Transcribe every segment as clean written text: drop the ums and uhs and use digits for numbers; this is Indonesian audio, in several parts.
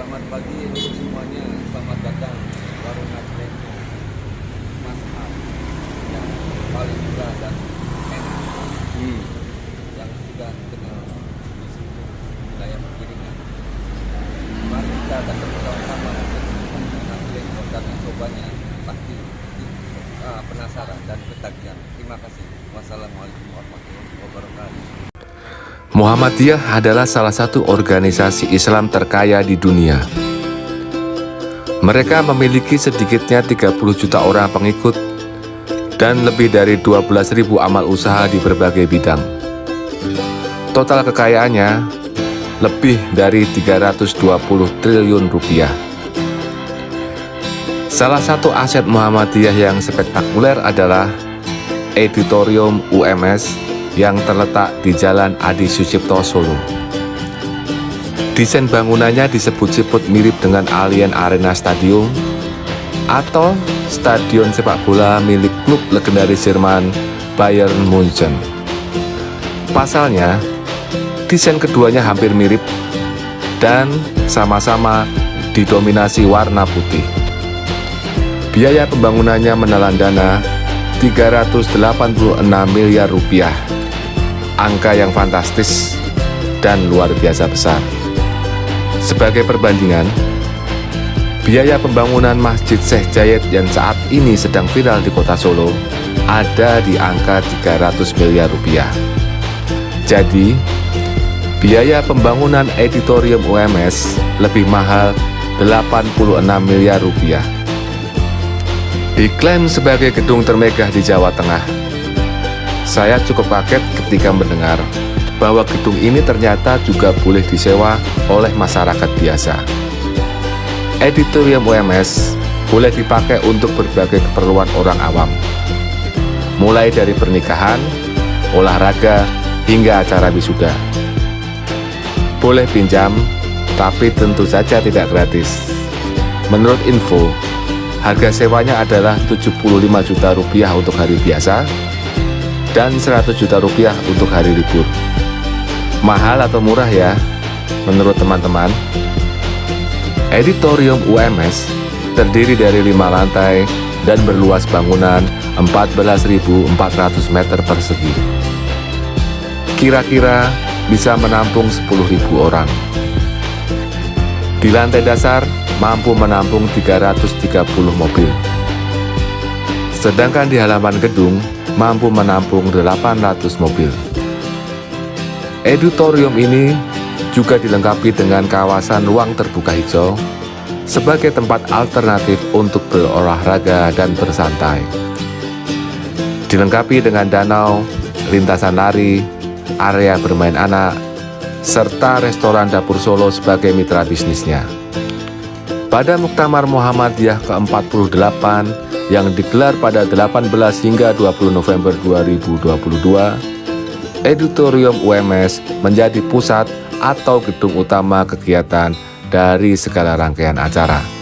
Selamat pagi untuk semuanya, selamat datang di warung Najreno Mas Am yang paling murah dan enak, yang sudah dikenal di seluruh wilayah Piringan. Mari kita datang bersama-sama untuk Najreno dan mencobanya, pasti penasaran dan ketagihan. Terima kasih. Wassalamualaikum warahmatullahi wabarakatuh. Muhammadiyah adalah salah satu organisasi Islam terkaya di dunia. Mereka memiliki sedikitnya 30 juta orang pengikut dan lebih dari 12.000 amal usaha di berbagai bidang. Total kekayaannya lebih dari 320 triliun rupiah. Salah satu aset Muhammadiyah yang spektakuler adalah Editorium UMS yang terletak di Jalan Adi Sucipto, Solo. Desain bangunannya disebut-sebut mirip dengan Allianz Arena Stadium atau stadion sepak bola milik klub legendaris Jerman Bayern Munchen. Pasalnya, desain keduanya hampir mirip dan sama-sama didominasi warna putih. Biaya pembangunannya menelan dana 386 miliar rupiah. Angka yang fantastis dan luar biasa besar. Sebagai perbandingan, biaya pembangunan Masjid Syekh Zayed yang saat ini sedang viral di kota Solo ada di angka 300 miliar rupiah. Jadi, biaya pembangunan Editorium UMS lebih mahal 86 miliar rupiah. Diklaim sebagai gedung termegah di Jawa Tengah. Saya cukup kaget ketika mendengar bahwa gedung ini ternyata juga boleh disewa oleh masyarakat biasa. Editorium UMS boleh dipakai untuk berbagai keperluan orang awam, mulai dari pernikahan, olahraga, hingga acara wisuda. Boleh pinjam, tapi tentu saja tidak gratis. Menurut info, harga sewanya adalah 75 juta rupiah untuk hari biasa dan 100 juta rupiah untuk hari libur. Mahal atau murah ya, menurut teman-teman? Editorium UMS terdiri dari 5 lantai dan berluas bangunan 14.400 meter persegi. Kira-kira bisa menampung 10.000 orang. Di lantai dasar mampu menampung 330 mobil. Sedangkan di halaman gedung mampu menampung 800 mobil. Editorium ini juga dilengkapi dengan kawasan ruang terbuka hijau sebagai tempat alternatif untuk berolahraga dan bersantai. Dilengkapi dengan danau, lintasan lari, area bermain anak, serta restoran dapur Solo sebagai mitra bisnisnya. Pada Muktamar Muhammadiyah ke-48 yang digelar pada 18 hingga 20 November 2022, Editorium UMS menjadi pusat atau gedung utama kegiatan dari segala rangkaian acara.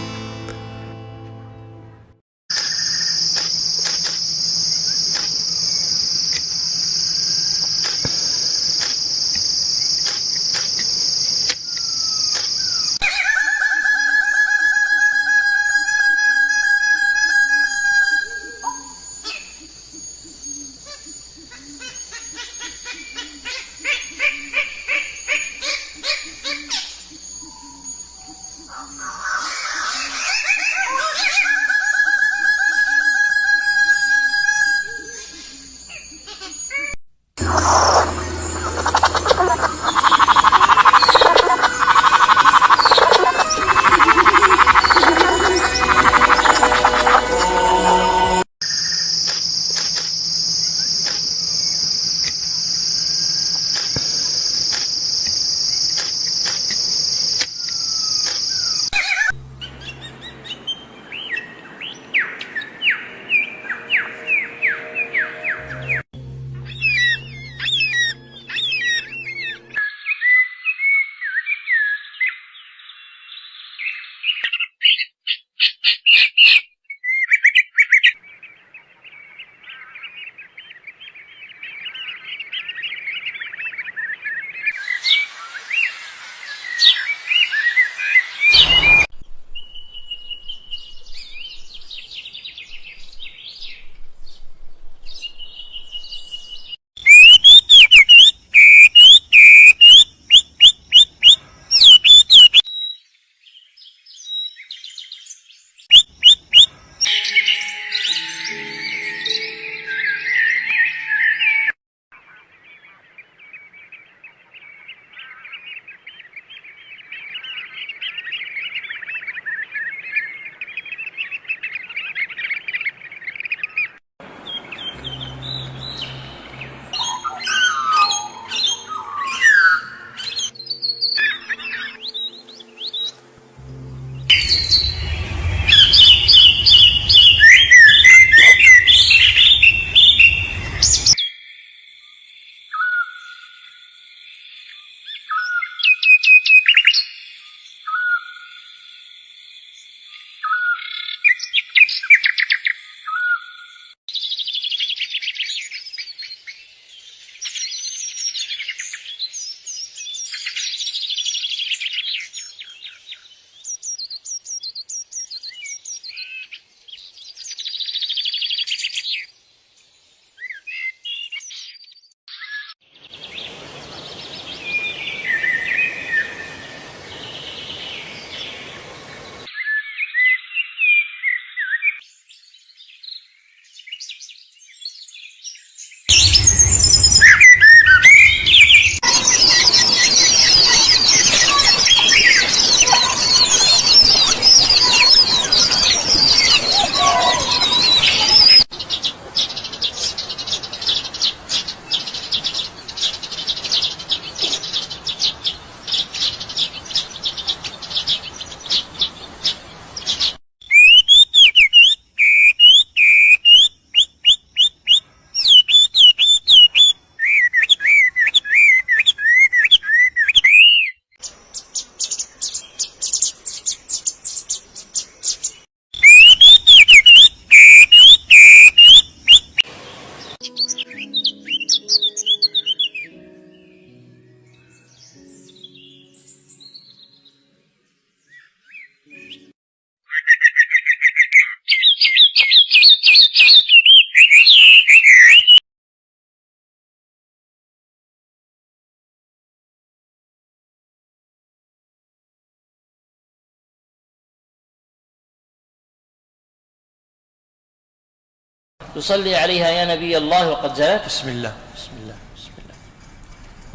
تصلي عليها يا نبي الله وقد زلت. بسم الله بسم الله بسم الله.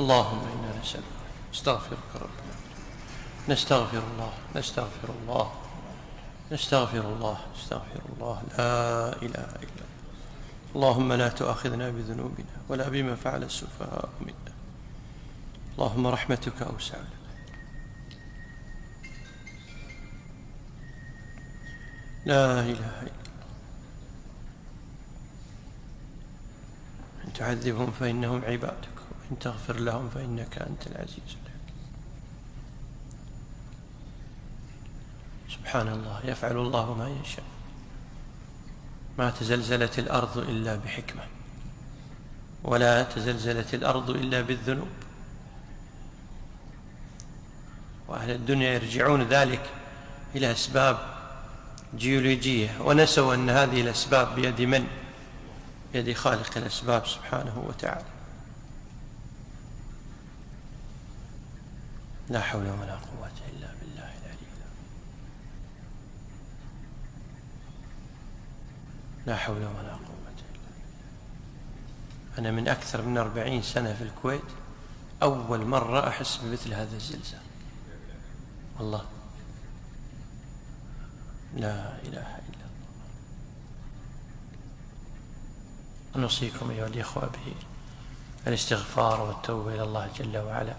اللهم إنا نسألك نستغفرك ربنا، نستغفر الله نستغفر الله نستغفر الله نستغفر الله، لا إله إلا الله. اللهم لا تؤاخذنا بذنوبنا ولا بما فعل السفهاء منا، اللهم رحمتك أوسع لنا. لا إله إلا الله. إن تعذبهم فإنهم عبادك وإن تغفر لهم فإنك أنت العزيز الحكيم. سبحان الله، يفعل الله ما يشاء. ما تزلزلت الأرض إلا بحكمة، ولا تزلزلت الأرض إلا بالذنوب، وأهل الدنيا يرجعون ذلك إلى أسباب جيولوجية، ونسوا أن هذه الأسباب بيد من؟ بيد خالق الأسباب سبحانه وتعالى. لا حول ولا قوة إلا بالله العلي العظيم. لا حول ولا قوة إلا بالله. أنا من أكثر من 40 سنة في الكويت أول مرة أحس بمثل هذا الزلزال والله. لا إله إلا الله. نوصيكم أيها الإخوة بالاستغفار والتوبة إلى الله جل وعلا،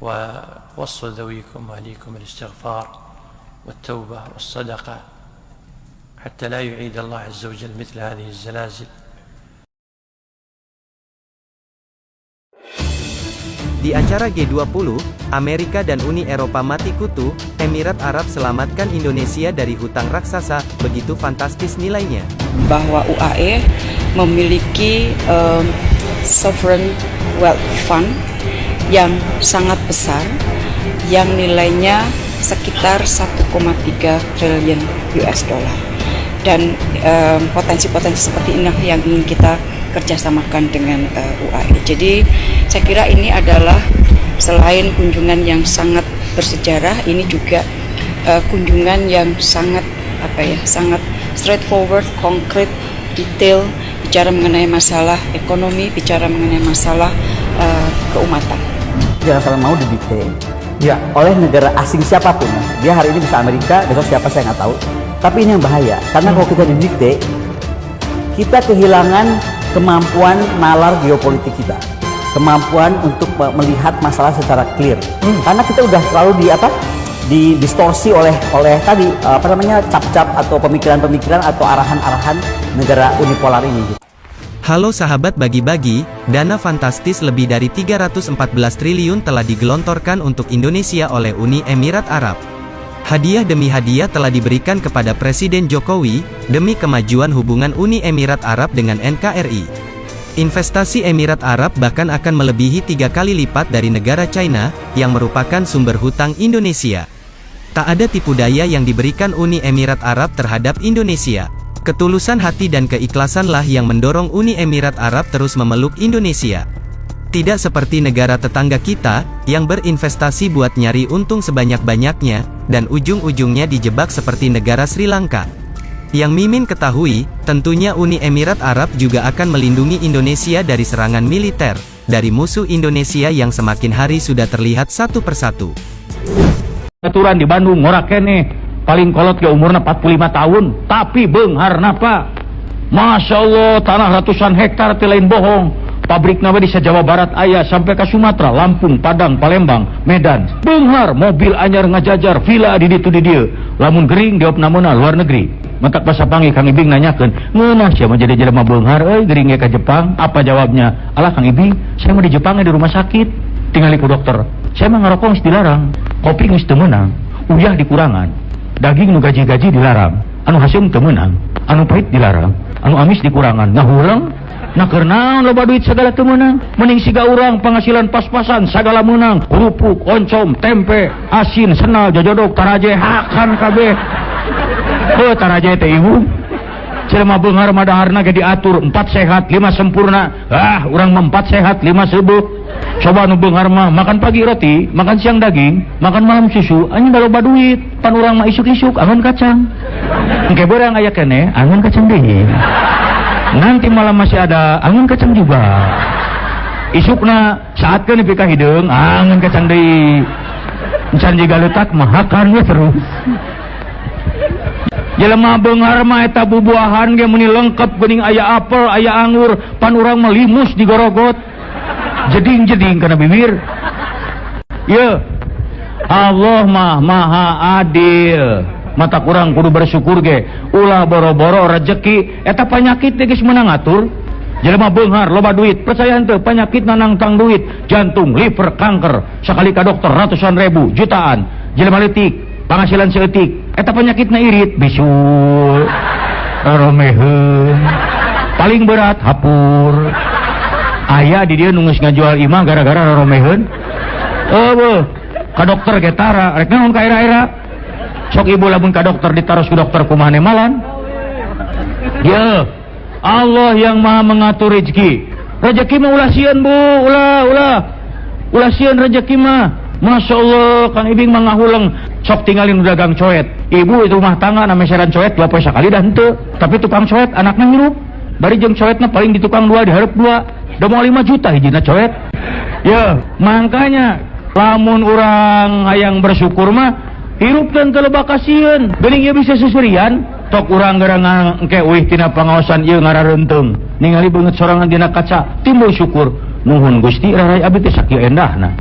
ووصوا ذويكم وأهليكم الاستغفار والتوبة والصدقة حتى لا يعيد الله عز وجل مثل هذه الزلازل. Di acara G20, Amerika dan Uni Eropa mati kutu, Emirat Arab selamatkan Indonesia dari hutang raksasa, begitu fantastis nilainya. Bahwa UAE memiliki sovereign wealth fund yang sangat besar, yang nilainya sekitar 1,3 triliun US dollar. Dan potensi-potensi seperti ini yang ingin kita kerjasamakan dengan UAE. Jadi saya kira ini adalah selain kunjungan yang sangat bersejarah, ini juga kunjungan yang sangat sangat straightforward, konkret, detail, bicara mengenai masalah ekonomi, bicara mengenai masalah keumatan. Jangan sampai mau didikte oleh negara asing siapapun. Dia hari ini bisa Amerika, besok siapa saya nggak tahu. Tapi ini yang bahaya, karena kalau kita didikte, kita kehilangan kemampuan nalar geopolitik kita, kemampuan untuk melihat masalah secara clear. Karena kita udah selalu didistorsi oleh tadi cap-cap atau pemikiran-pemikiran atau arahan-arahan negara unipolar ini. Halo sahabat bagi-bagi, dana fantastis lebih dari 314 triliun telah digelontorkan untuk Indonesia oleh Uni Emirat Arab. Hadiah demi hadiah telah diberikan kepada Presiden Jokowi, demi kemajuan hubungan Uni Emirat Arab dengan NKRI. Investasi Emirat Arab bahkan akan melebihi 3 kali lipat dari negara China, yang merupakan sumber hutang Indonesia. Tak ada tipu daya yang diberikan Uni Emirat Arab terhadap Indonesia. Ketulusan hati dan keikhlasanlah yang mendorong Uni Emirat Arab terus memeluk Indonesia. Tidak seperti negara tetangga kita, yang berinvestasi buat nyari untung sebanyak-banyaknya, dan ujung-ujungnya dijebak seperti negara Sri Lanka. Yang Mimin ketahui, tentunya Uni Emirat Arab juga akan melindungi Indonesia dari serangan militer, dari musuh Indonesia yang semakin hari sudah terlihat satu persatu. Aturan di Bandung, ngora kene. Paling kolot ke umurnya 45 tahun, tapi beunghar napa? Masya Allah, tanah ratusan hektar teh lain bohong. Pabrik nama di Jawa Barat ayah sampai ke Sumatera, Lampung, Padang, Palembang, Medan. Beunghar, mobil anyar ngajajar, villa di ditu di dieu. Lamun gering diop namuna luar negeri. Mentak basa panggil Kang Ibing nanyakeun, "Ngeunah sia mah jadi jelema beunghar euy gering ge ka Jepang?" Apa jawabnya? "Alah Kang Ibing, saya mah di Jepang di rumah sakit. Tinggali ku dokter. Saya mah ngarokok geus dilarang, kopi geus teu meunang, uyah dikurangan. Daging nu gaji-gaji dilarang, anu hasil teu meunang, anu pahit dilarang, anu amis dikurangan. Nah urang, nah keur naon loba duit sagala teu meunang? Mending siga urang penghasilan pas-pasan sagala meunang. Kerupuk, oncom, tempe, asin, senal, jajodog, taraje, hakan kabeh. Heuh taraje teh ibu. Jelema beunghar mah daharna ge diatur 4 sehat, 5 sempurna. Ah, urang mah 4 sehat, 5 seubeuh. Coba nu beunghar mah makan pagi roti, makan siang daging, makan malam susu, anjing da loba duit. Pan urang mah isuk-isuk angon kacang. Engke beurang aya keneh angon kacang deui. Nanti malam masih ada angon kacang juga. Isukna saatkeun nepi ka hideung angon kacang deui. Encan jiga leutak mah hakan we terus. Jelema beunghar mah eta bubuahan ge meni lengkep geuning aya apel, aya anggur, pan urang mah limus digorogot. Jeding-jeding kana bibir. Ya, Allah mah maha adil. Mata kurang kudu bersyukur ge. Ulah boro-boro rezeki eta panyakit geus meunang ngatur. Jelema beunghar loba duit, percaya henteu panyakit nangtang duit, jantung, liver, kanker, sakali ka dokter ratusan ribu, jutaan. Jelema leutik, penghasilan seeutik, eta panyakitna irit, bisul, romeheun. Paling berat hapur. Aya di dia nunggus ngajual imah gara-gara romeheun. Eueuh, ka dokter ge tara, rek naon ka era-era. Sok ibu lamun ka dokter ditaros ku dokter kumaha nemalan. Ya, Allah yang Maha mengatur rezeki. Rezeki mah ulah sieun Bu, ulah sieun rezeki mah. Masya Allah, Kang Ibing mah ngahuleng sok tinggalin dagang coet. Ibu itu rumah tangga na meseran coet 2 poe sakali dah henteu. Tapi tukang coet anakna ngirup. Bari jeung coetna paling di tukang 2 dihareup 2. Udah mau 5 juta hijina coet. Ya, makanya lamun urang hayang bersyukur mah hirupkeun teu loba kasieun. Geuning ieu bisa susurian, tok urang gerangan engke euih tina pangaosan ieu ngarareunteung. Ningali beungeut sorangan dina kaca, timbul syukur. Nuhun Gusti, rarai abdi teh sakieu endahna.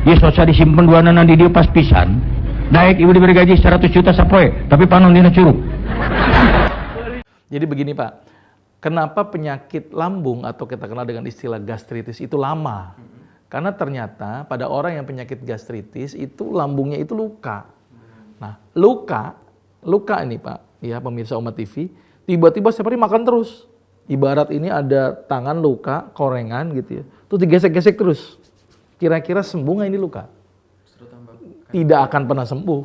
Ieu soca disimpen duanana di dieu pas pisan. Daek ibu diberi gaji 100 juta sapoe, tapi panon dina curug. Jadi begini Pak, kenapa penyakit lambung atau kita kenal dengan istilah gastritis itu lama? Karena ternyata pada orang yang penyakit gastritis itu lambungnya itu luka. Nah, luka ini Pak, ya pemirsa Umat TV, tiba-tiba setiap hari makan terus. Ibarat ini ada tangan luka, korengan gitu ya, terus digesek-gesek terus. Kira-kira sembuh nggak ini luka? Tidak akan pernah sembuh.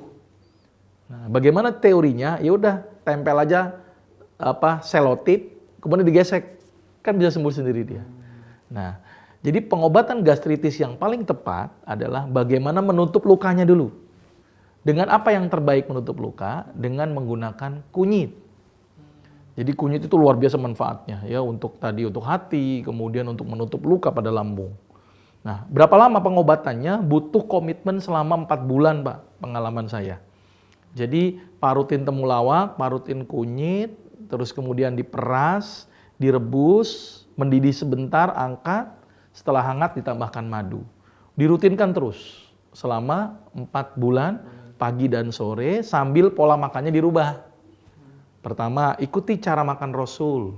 Nah, bagaimana teorinya? Ya udah, tempel aja selotip, kemudian digesek, kan bisa sembuh sendiri dia. Nah, jadi pengobatan gastritis yang paling tepat adalah bagaimana menutup lukanya dulu. Dengan apa yang terbaik menutup luka? Dengan menggunakan kunyit. Jadi kunyit itu luar biasa manfaatnya ya untuk hati, kemudian untuk menutup luka pada lambung. Nah, berapa lama pengobatannya? Butuh komitmen selama 4 bulan, Pak, pengalaman saya. Jadi parutin temulawak, parutin kunyit, terus kemudian diperas, direbus, mendidih sebentar, angkat, setelah hangat ditambahkan madu. Dirutinkan terus selama 4 bulan pagi dan sore sambil pola makannya dirubah. Pertama, ikuti cara makan Rasul.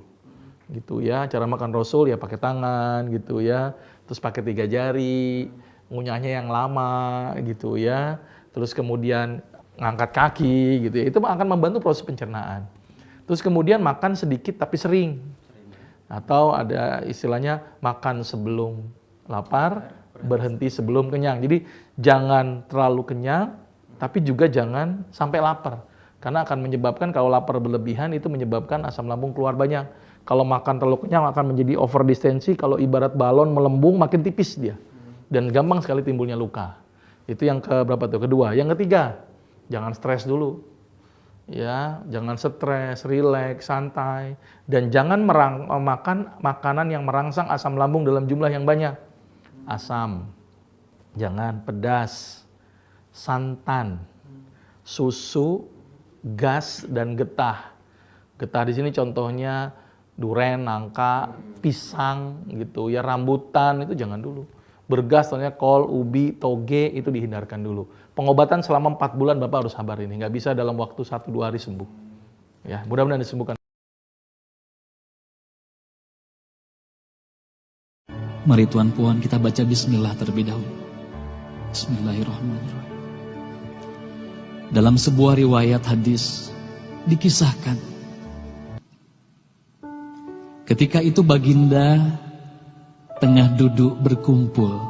Gitu ya, cara makan Rasul ya pakai tangan gitu ya. Terus pakai 3 jari, ngunyahnya yang lama gitu ya. Terus kemudian ngangkat kaki gitu ya. Itu akan membantu proses pencernaan. Terus kemudian makan sedikit tapi sering. Atau ada istilahnya makan sebelum lapar, berhenti sebelum kenyang. Jadi jangan terlalu kenyang, tapi juga jangan sampai lapar. Karena akan menyebabkan kalau lapar berlebihan itu menyebabkan asam lambung keluar banyak. Kalau makan terlalu kenyang akan menjadi over distensi, kalau ibarat balon melembung makin tipis dia. Dan gampang sekali timbulnya luka. Itu yang keberapa tuh? Kedua. Yang ketiga, jangan stres dulu. Ya, jangan stres, rileks, santai. Dan jangan makan makanan yang merangsang asam lambung dalam jumlah yang banyak. Asam, jangan pedas, santan, susu, gas, dan getah. Getah di sini contohnya duren, nangka, pisang gitu ya, rambutan itu jangan dulu. Bergas contohnya kol, ubi, toge itu dihindarkan dulu. Pengobatan selama 4 bulan Bapak harus sabar ini, nggak bisa dalam waktu 1-2 hari sembuh. Ya, mudah-mudahan disembuhkan. Mari Tuan Puan kita baca bismillah terlebih dahulu. Bismillahirrahmanirrahim. Dalam sebuah riwayat hadis dikisahkan ketika itu baginda tengah duduk berkumpul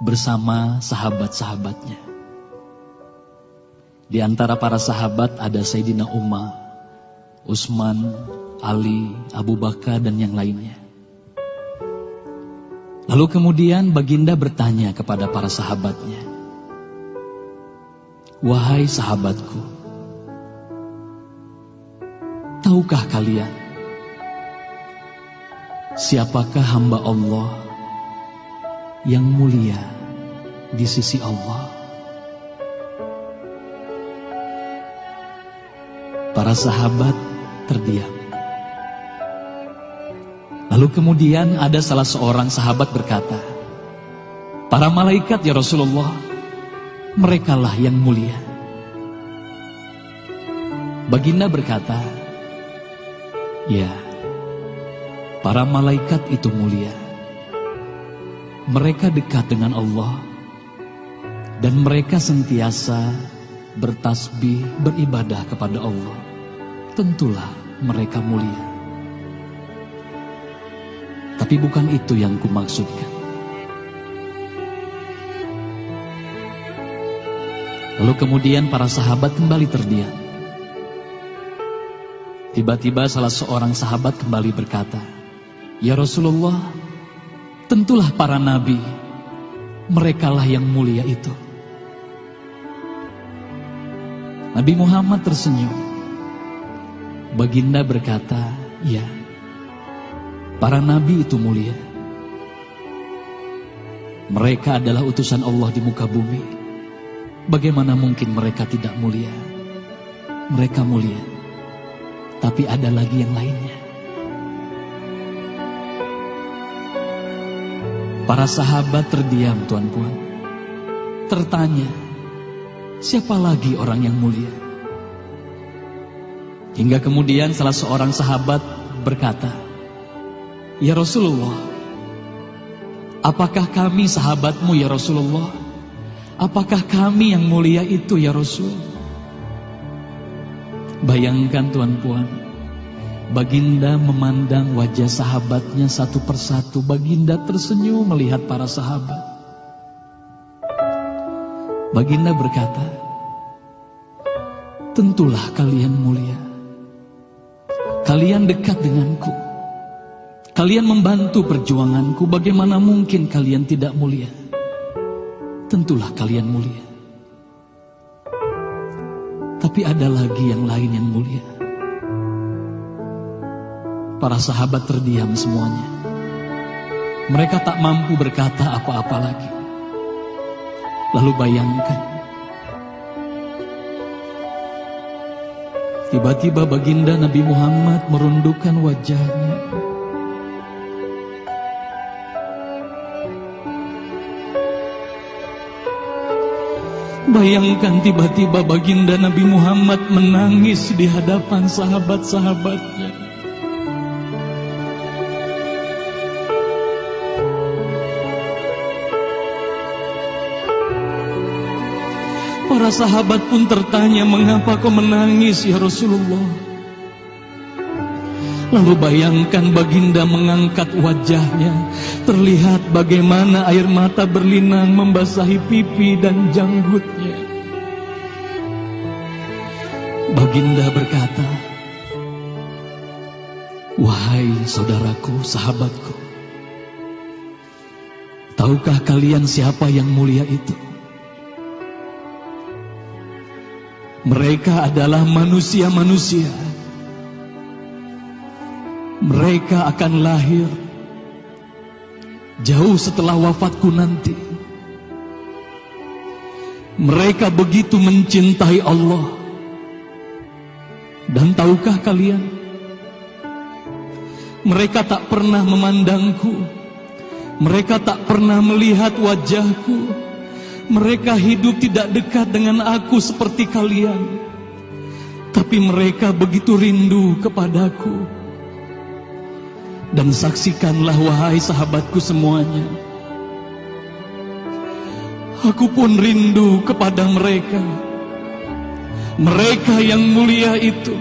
bersama sahabat-sahabatnya. Di antara para sahabat ada Sayyidina Umar, Utsman, Ali, Abu Bakar dan yang lainnya. Lalu kemudian baginda bertanya kepada para sahabatnya, "Wahai sahabatku, tahukah kalian siapakah hamba Allah yang mulia di sisi Allah?" Para sahabat terdiam. Lalu kemudian ada salah seorang sahabat berkata, "Para malaikat ya Rasulullah, merekalah yang mulia." Baginda berkata, "Ya, para malaikat itu mulia. Mereka dekat dengan Allah dan mereka sentiasa bertasbih, beribadah kepada Allah. Tentulah mereka mulia. Tapi bukan itu yang kumaksudkan." Lalu kemudian para sahabat kembali terdiam. Tiba-tiba salah seorang sahabat kembali berkata, "Ya Rasulullah, tentulah para nabi, merekalah yang mulia itu." Nabi Muhammad tersenyum. Baginda berkata, "Ya, para nabi itu mulia. Mereka adalah utusan Allah di muka bumi. Bagaimana mungkin mereka tidak mulia? Mereka mulia. Tapi ada lagi yang lainnya." Para sahabat terdiam, Tuan Puan. Tertanya, siapa lagi orang yang mulia? Hingga kemudian salah seorang sahabat berkata, "Ya Rasulullah, apakah kami sahabatmu ya Rasulullah? Apakah kami yang mulia itu ya Rasul?" Bayangkan Tuan Puan, baginda memandang wajah sahabatnya satu persatu. Baginda tersenyum melihat para sahabat. Baginda berkata, "Tentulah kalian mulia. Kalian dekat denganku. Kalian membantu perjuanganku. Bagaimana mungkin kalian tidak mulia? Tentulah kalian mulia. Tapi ada lagi yang lain yang mulia." Para sahabat terdiam semuanya. Mereka tak mampu berkata apa-apa lagi. Lalu bayangkan, tiba-tiba baginda Nabi Muhammad merundukkan wajahnya. Bayangkan tiba-tiba baginda Nabi Muhammad menangis di hadapan sahabat-sahabatnya. Para sahabat pun tertanya, mengapa kau menangis ya Rasulullah? Lalu bayangkan baginda mengangkat wajahnya, terlihat bagaimana air mata berlinang membasahi pipi dan janggutnya. Baginda berkata, "Wahai saudaraku, sahabatku, tahukah kalian siapa yang mulia itu? Mereka adalah manusia-manusia. Mereka akan lahir jauh setelah wafatku nanti. Mereka begitu mencintai Allah. Dan tahukah kalian, mereka tak pernah memandangku. Mereka tak pernah melihat wajahku. Mereka hidup tidak dekat dengan aku seperti kalian. Tapi mereka begitu rindu kepadaku. Dan saksikanlah wahai sahabatku semuanya, aku pun rindu kepada mereka. Mereka yang mulia itu.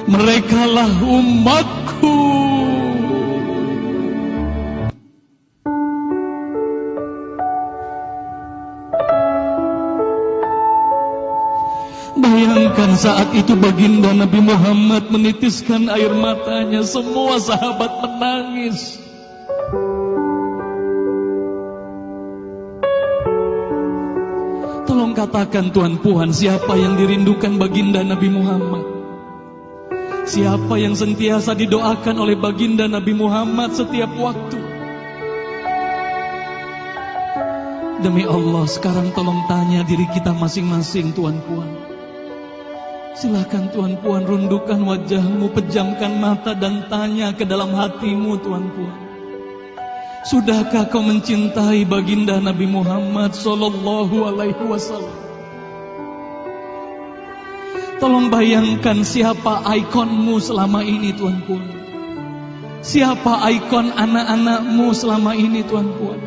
Merekalah umatku." Bayangkan saat itu baginda Nabi Muhammad menitiskan air matanya, semua sahabat menangis. Tolong katakan tuan-puan, siapa yang dirindukan baginda Nabi Muhammad? Siapa yang sentiasa didoakan oleh baginda Nabi Muhammad setiap waktu? Demi Allah, sekarang tolong tanya diri kita masing-masing, tuan-puan. Silakan tuan-puan, rundukkan wajahmu, pejamkan mata dan tanya ke dalam hatimu, tuan-puan. Sudahkah kau mencintai baginda Nabi Muhammad sallallahu alaihi wasallam? Tolong bayangkan siapa ikonmu selama ini, tuan-puan. Siapa ikon anak-anakmu selama ini, tuan-puan.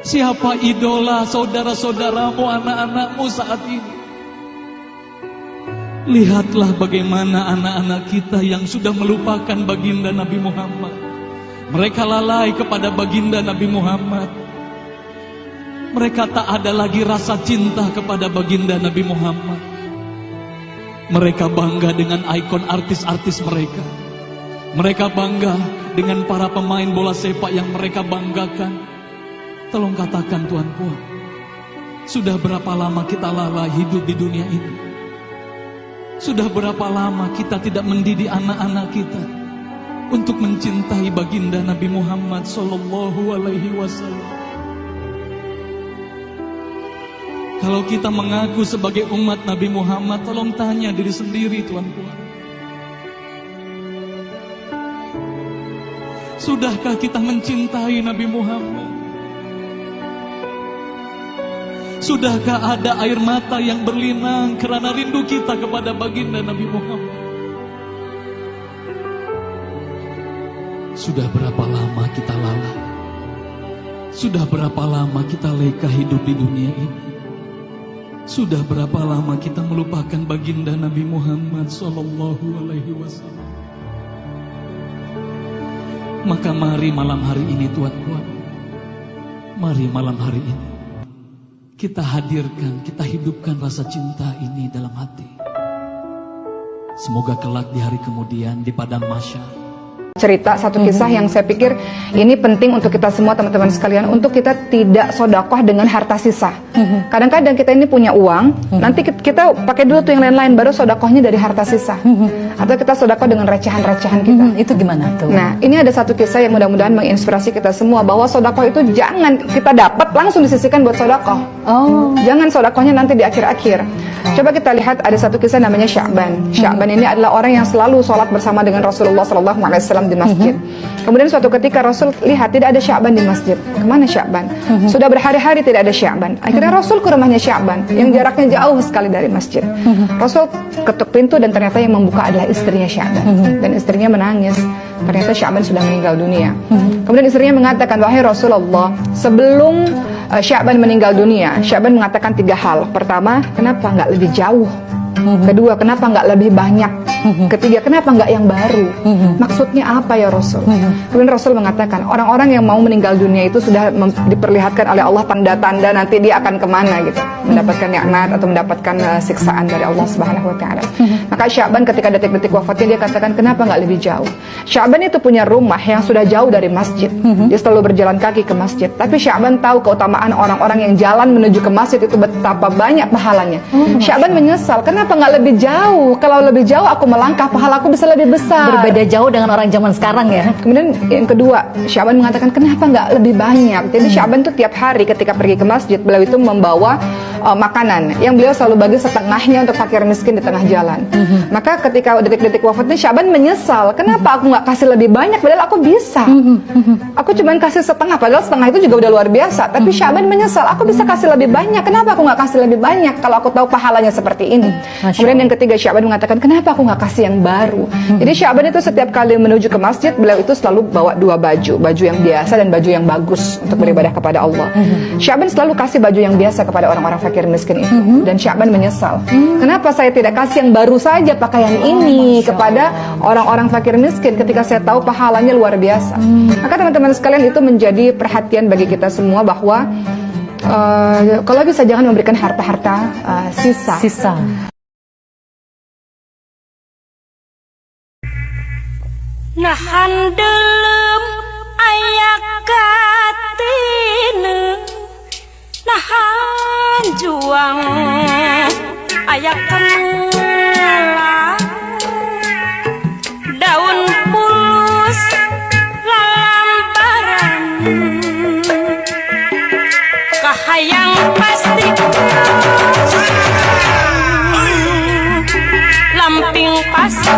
Siapa idola saudara-saudaramu, anak-anakmu saat ini? Lihatlah bagaimana anak-anak kita yang sudah melupakan baginda Nabi Muhammad. Mereka lalai kepada baginda Nabi Muhammad. Mereka tak ada lagi rasa cinta kepada baginda Nabi Muhammad. Mereka bangga dengan ikon artis-artis mereka. Mereka bangga dengan para pemain bola sepak yang mereka banggakan. Tolong katakan tuan-puan, sudah berapa lama kita lalai hidup di dunia ini? Sudah berapa lama kita tidak mendidik anak-anak kita untuk mencintai baginda Nabi Muhammad sallallahu alaihi wasallam? Kalau kita mengaku sebagai umat Nabi Muhammad, tolong tanya diri sendiri, tuan-puan. Sudahkah kita mencintai Nabi Muhammad? Sudahkah ada air mata yang berlinang karena rindu kita kepada baginda Nabi Muhammad? Sudah berapa lama kita lalai? Sudah berapa lama kita leka hidup di dunia ini? Sudah berapa lama kita melupakan baginda Nabi Muhammad sallallahu alaihi wasallam? Maka mari malam hari ini, tuan-tuan, mari malam hari ini kita hadirkan, kita hidupkan rasa cinta ini dalam hati. Semoga kelak di hari kemudian di padang mahsyar, cerita satu kisah yang saya pikir ini penting untuk kita semua, teman-teman sekalian, untuk kita tidak sodakoh dengan harta sisa. Kadang-kadang kita ini punya uang, nanti kita pakai dulu tuh yang lain-lain, baru sodakohnya dari harta sisa. Atau kita sodakoh dengan recehan-recehan kita. Itu gimana tuh? Nah, ini ada satu kisah yang mudah-mudahan menginspirasi kita semua, bahwa sodakoh itu jangan kita dapat langsung disisihkan buat sodakoh. Jangan sodakohnya nanti di akhir-akhir. Coba kita lihat ada satu kisah namanya Sya'ban. Sya'ban ini adalah orang yang selalu sholat bersama dengan Rasulullah SAW di masjid. Kemudian suatu ketika Rasul lihat tidak ada Sya'ban di masjid. Kemana Sya'ban? Sudah berhari-hari tidak ada Sya'ban. Akhirnya Rasul ke rumahnya Sya'ban yang jaraknya jauh sekali dari masjid. Rasul ketuk pintu dan ternyata yang membuka adalah istrinya Sya'ban. Dan istrinya menangis. Ternyata Sya'ban sudah meninggal dunia. Kemudian istrinya mengatakan, wahai Rasulullah, sebelum Sya'ban meninggal dunia, Sya'ban mengatakan 3 hal. Pertama, kenapa nggak lebih jauh? Kedua, kenapa nggak lebih banyak? Ketiga, kenapa nggak yang baru? Maksudnya apa ya Rasul? Kemudian Rasul mengatakan, orang-orang yang mau meninggal dunia itu sudah diperlihatkan oleh Allah tanda-tanda nanti dia akan kemana gitu, mendapatkan nikmat atau mendapatkan siksaan dari Allah Subhanahu Wa Taala. Maka Sya'ban ketika detik-detik wafatnya dia katakan, kenapa nggak lebih jauh? Sya'ban itu punya rumah yang sudah jauh dari masjid. Dia selalu berjalan kaki ke masjid. Tapi Sya'ban tahu keutamaan orang-orang yang jalan menuju ke masjid itu betapa banyak pahalanya. Sya'ban menyesal, kenapa nggak lebih jauh? Kalau lebih jauh aku melangkah, pahalaku bisa lebih besar. Berbeda jauh dengan orang zaman sekarang ya. Kemudian yang kedua, Sya'ban mengatakan kenapa nggak lebih banyak? Jadi Sya'ban itu tiap hari ketika pergi ke masjid, beliau itu membawa makanan yang beliau selalu bagi setengahnya untuk fakir miskin di tengah jalan. Maka ketika detik-detik wafatnya Sya'ban menyesal, kenapa aku nggak kasih lebih banyak padahal aku bisa. Aku cuma kasih setengah, padahal setengah itu juga udah luar biasa. Tapi Sya'ban menyesal, aku bisa kasih lebih banyak, kenapa aku nggak kasih lebih banyak kalau aku tahu pahalanya seperti ini. Kemudian yang ketiga, Sya'ban mengatakan kenapa aku nggak kasih yang baru. Jadi Sya'ban itu setiap kali menuju ke masjid, beliau itu selalu bawa 2 baju yang biasa dan baju yang bagus untuk beribadah kepada Allah. Sya'ban selalu kasih baju yang biasa kepada orang-orang fakir miskin itu. Dan Sya'ban menyesal, kenapa saya tidak kasih yang baru saja pakaian ini kepada orang-orang fakir miskin ketika saya tahu pahalanya luar biasa. Maka teman-teman sekalian, itu menjadi perhatian bagi kita semua bahwa kalau bisa jangan memberikan harta-harta sisa. Nahan delem ayak katine, nahan juang ayak kemelah, daun pulus lalamparan, kahayang pasti lamping pasti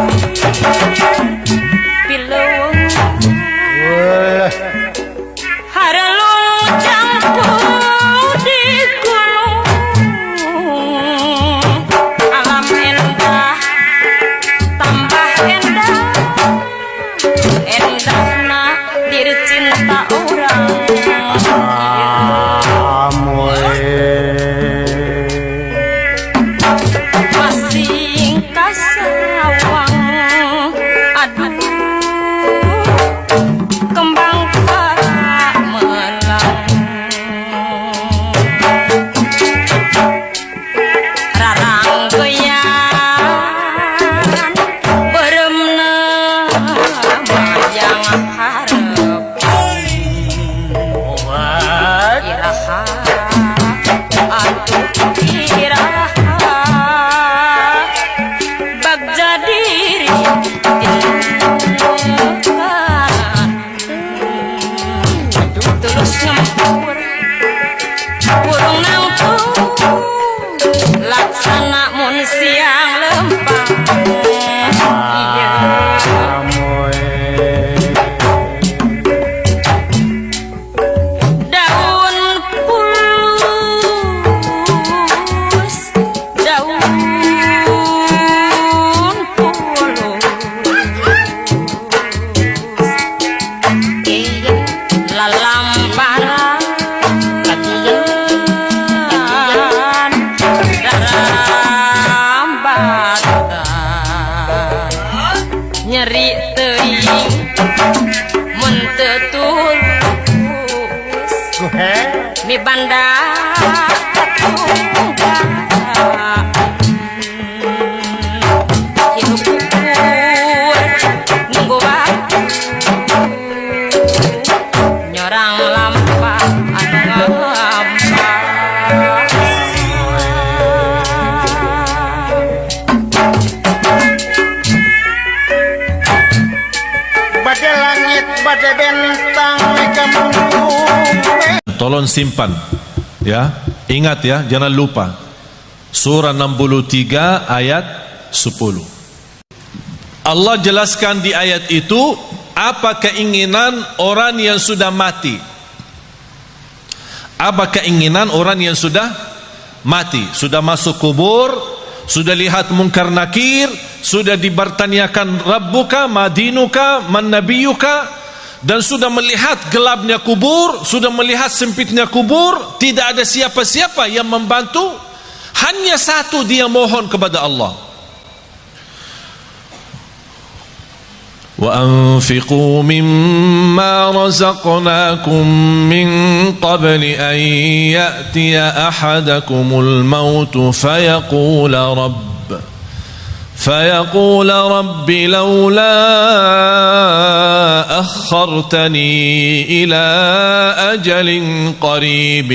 mi banda hidup nunggu waktu nyorang lampa badai langit badai bentang Tolong simpan, ya. Ingat ya, jangan lupa. Surah 63 ayat 10. Allah jelaskan di ayat itu apa keinginan orang yang sudah mati. Apa keinginan orang yang sudah mati, sudah masuk kubur, sudah lihat munkar nakir, sudah dibertanyakan Rabbuka, Madinuka, Man Nabiyuka, dan sudah melihat gelapnya kubur, sudah melihat sempitnya kubur, tidak ada siapa-siapa yang membantu, hanya satu dia mohon kepada Allah. وَأَنْفِقُوا مِمَّا رَزَقْنَاكُمْ مِنْ قَبْلِ أَنْ يَأْتِيَ أَحَدَكُمُ الْمَوْتُ فيقول رب لولا أخرتني إلى أجل قريب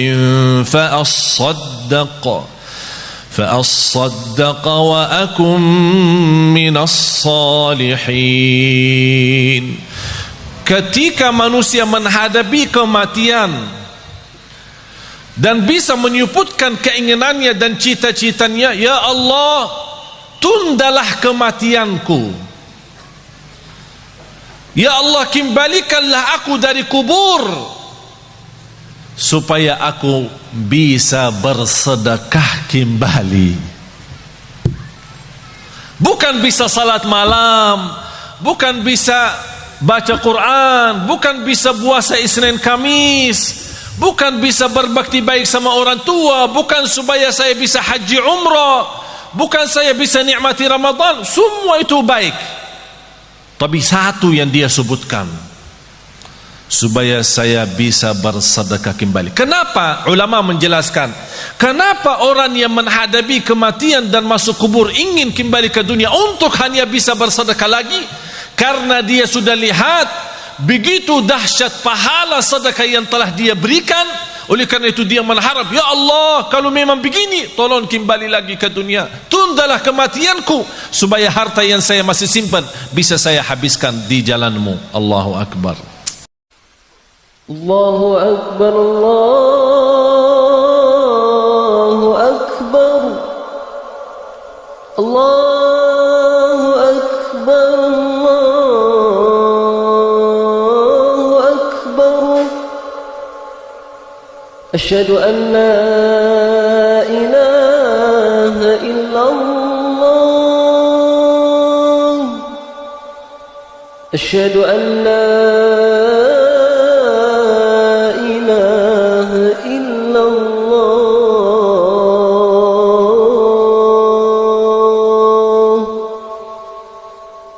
فأصدق وأكن من الصالحين. Ketika manusia menghadapi kematian dan bisa menyebutkan keinginannya dan cita-citanya, ya Allah, tundalah kematianku. Ya Allah, kembalikanlah aku dari kubur supaya aku bisa bersedekah kembali. Bukan bisa salat malam, bukan bisa baca Quran, bukan bisa puasa Isnin Kamis, bukan bisa berbakti baik sama orang tua, bukan supaya saya bisa haji umrah, bukan saya bisa nikmati Ramadan. Semua itu baik, tapi satu yang dia sebutkan, supaya saya bisa bersedekah kembali. Kenapa? Ulama menjelaskan, kenapa orang yang menghadapi kematian dan masuk kubur ingin kembali ke dunia untuk hanya bisa bersedekah lagi? Karena dia sudah lihat begitu dahsyat pahala sedekah yang telah dia berikan. Oleh karena itu dia mengharap, ya Allah, kalau memang begini, tolong kembali lagi ke dunia, tundalah kematianku supaya harta yang saya masih simpan bisa saya habiskan di jalanmu. Allahu Akbar. Allahu Akbar, Allahu Akbar, Allahu Akbar, Allahu Akbar. Asyhadu an la ilaha illallah, asyhadu an la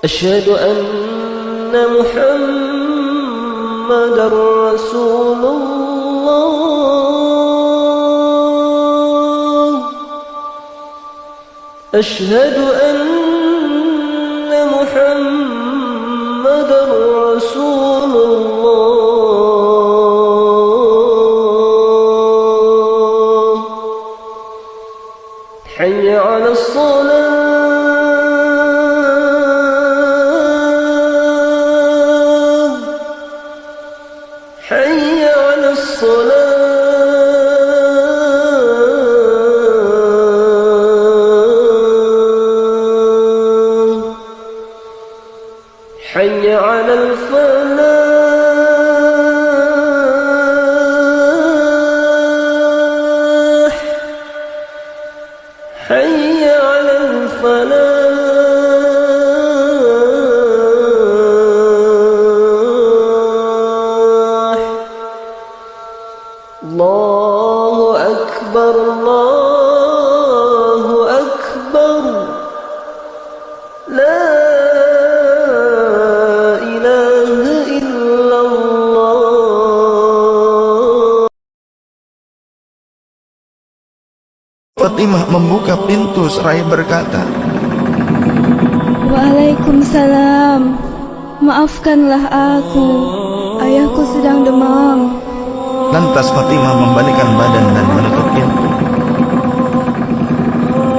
أشهد أن محمد رسول الله أشهد أن محمد رسول الله حي على الصلاة حي على الفلاح حي على الفلاح الله أكبر الله أكبر لا Fatimah membuka pintu seraya berkata, Waalaikumsalam, maafkanlah aku, ayahku sedang demam. Lantas Fatimah membalikkan badan dan menutup pintu.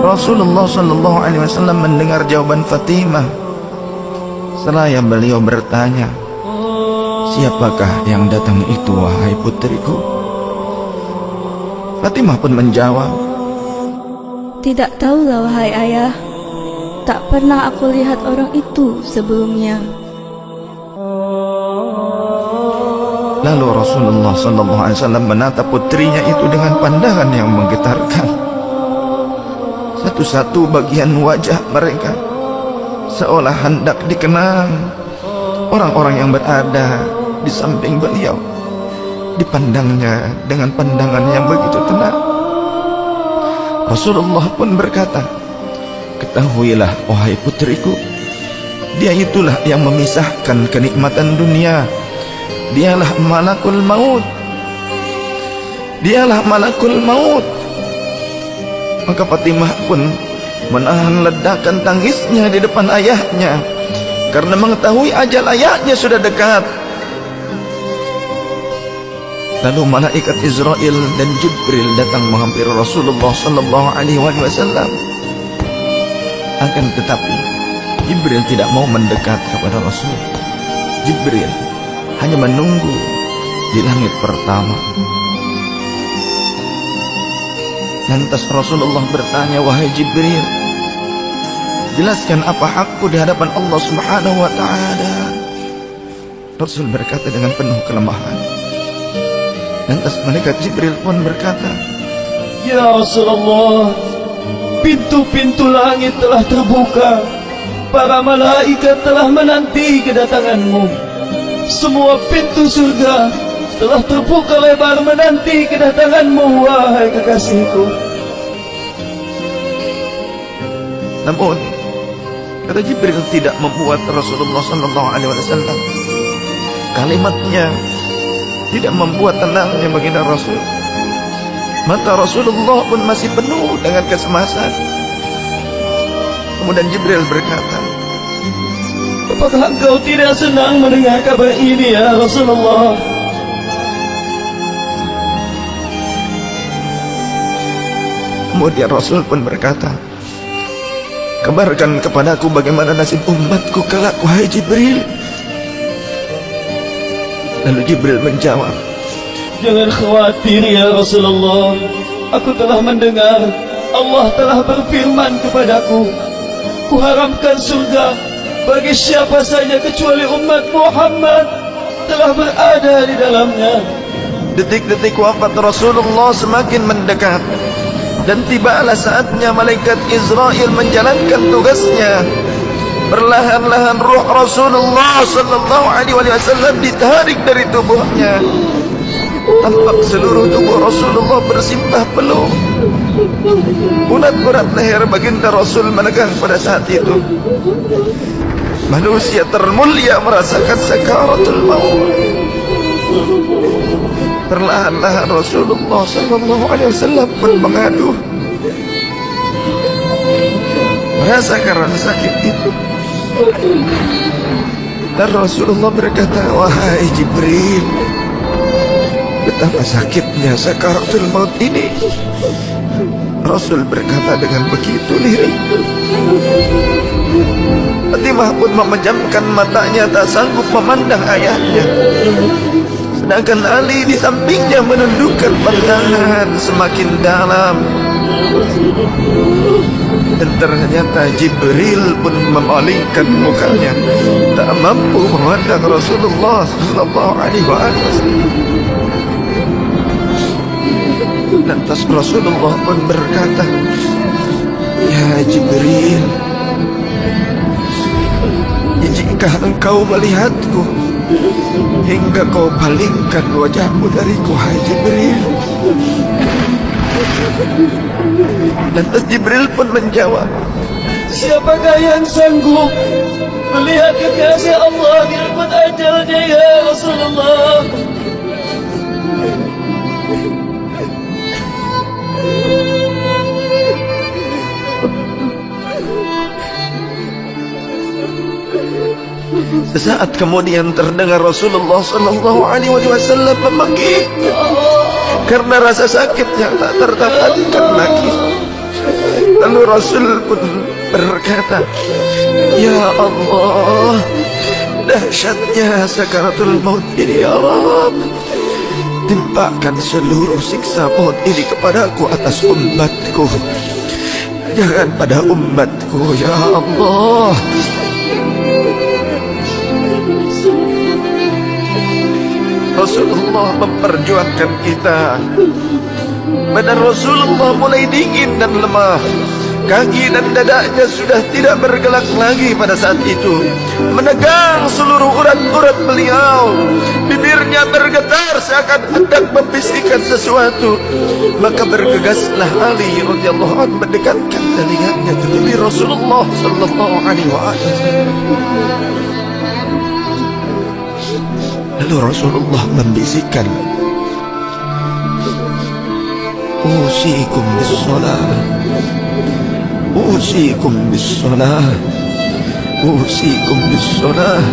Rasulullah SAW mendengar jawaban Fatimah. Seraya beliau bertanya, siapakah yang datang itu wahai putriku? Fatimah pun menjawab, Tidak tahulah wahai ayah. Tak pernah aku lihat orang itu sebelumnya. Lalu Rasulullah SAW menatap putrinya itu dengan pandangan yang menggetarkan. Satu-satu bagian wajah mereka seolah hendak dikenang. Orang-orang yang berada di samping beliau dipandangnya dengan pandangan yang begitu tenang. Rasulullah pun berkata, ketahuilah wahai putriku, dia itulah yang memisahkan kenikmatan dunia. Dialah malakul maut. Dialah malakul maut. Maka Fatimah pun menahan ledakan tangisnya di depan ayahnya karena mengetahui ajal ayahnya sudah dekat. Lalu malaikat Israel dan Jibril datang menghampiri Rasulullah SAW. Akan tetapi Jibril tidak mau mendekat kepada Rasul. Jibril hanya menunggu di langit pertama. Lantas Rasulullah bertanya, wahai Jibril, jelaskan apa hakku di hadapan Allah Subhanahu wa ta'ala. Rasul berkata dengan penuh kelemahan. Lantas malaikat Jibril pun berkata, Ya Rasulullah, pintu-pintu langit telah terbuka. Para malaikat telah menanti kedatanganmu. Semua pintu surga telah terbuka lebar menanti kedatanganmu, wahai kekasihku. Namun kata Jibril tidak membuat Rasulullah SAW. Kalimatnya tidak membuat tenangnya baginda Rasul. Mata Rasulullah pun masih penuh dengan kecemasan. Kemudian Jibril berkata, apakah engkau tidak senang mendengar kabar ini ya Rasulullah? Kemudian Rasul pun berkata, kabarkan kepadaku bagaimana nasib umatku kelak, wahai Jibril. Lalu Jibril menjawab, jangan khawatir ya Rasulullah. Aku telah mendengar Allah telah berfirman kepadaku, kuharamkan surga bagi siapa saja kecuali umat Muhammad telah berada di dalamnya. Detik-detik wafat Rasulullah semakin mendekat, dan tibalah saatnya malaikat Israel menjalankan tugasnya. Perlahan-lahan ruh Rasulullah SAW ditarik dari tubuhnya. Tampak seluruh tubuh Rasulullah bersimpah peluh. Urat-urat leher baginda Rasul menegang pada saat itu. Manusia termulia merasakan sakaratul maut. Perlahan-lahan Rasulullah SAW pun mengaduh merasakan sakit itu. Dan Rasulullah berkata, wahai Jibril, betapa sakitnya sakaratul maut ini. Rasul berkata dengan begitu lirik. Fatimah pun memejamkan matanya, tak sanggup memandang ayahnya. Sedangkan Ali di sampingnya menundukkan pandangan semakin dalam. Dan ternyata Jibril pun memalingkan mukanya, tak mampu memandang Rasulullah SAW. Lantas Rasulullah pun berkata, ya Jibril, jika engkau melihatku hingga kau palingkan wajahmu dariku, hai Jibril. Lantas Jibril pun menjawab, siapakah yang sanggup melihat kekasih Allah direnggut ajalnya ya Rasulullah? Sesaat kemudian terdengar Rasulullah SAW memanggil karena rasa sakit yang tak tertahankan lagi. Lalu Rasul pun berkata, ya Allah, dahsyatnya sakaratul maut ini ya Rabb. Timpakan seluruh siksa maut ini kepadaku atas umatku. jangan pada umatku ya Allah. Rasulullah memperjuangkan kita. Badan Rasulullah mulai dingin dan lemah. Kaki dan dadanya sudah tidak bergerak lagi pada saat itu. Menegang seluruh urat-urat beliau. Bibirnya bergetar seakan hendak membisikkan sesuatu. Maka bergegaslah Ali radhiyallahu anhu mendekatkan telinganya ke bibir Rasulullah sallallahu alaihi wasallam. Lalu Rasulullah membisikkan, usikum bis-shalah, usikum bis-shalah, usikum bis-shalah,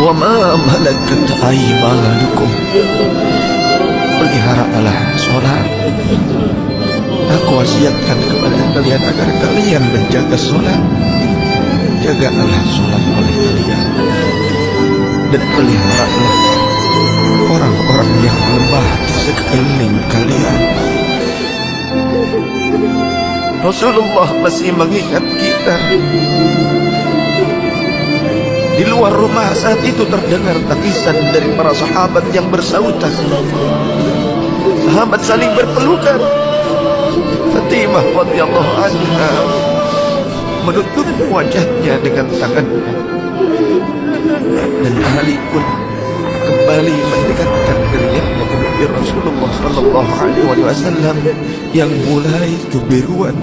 wa ma malakat aymanukum. Peliharalah sholat. Aku wasiatkan kepada kalian agar kalian menjaga sholat. Jagalah sholat oleh kalian, dan peliharalah orang-orang yang lemah di sekeliling kalian. Rasulullah masih mengingat kita. Di luar rumah saat itu terdengar tangisan dari para sahabat yang bersautan. Sahabat saling berpelukan. Fatimah radhiyallahu anha menutup wajahnya dengan tangannya, dan Ali pun kembali mendekatkan dirinya ke bibir Rasulullah sallallahu alaihi wasallam yang mulai kebiruan.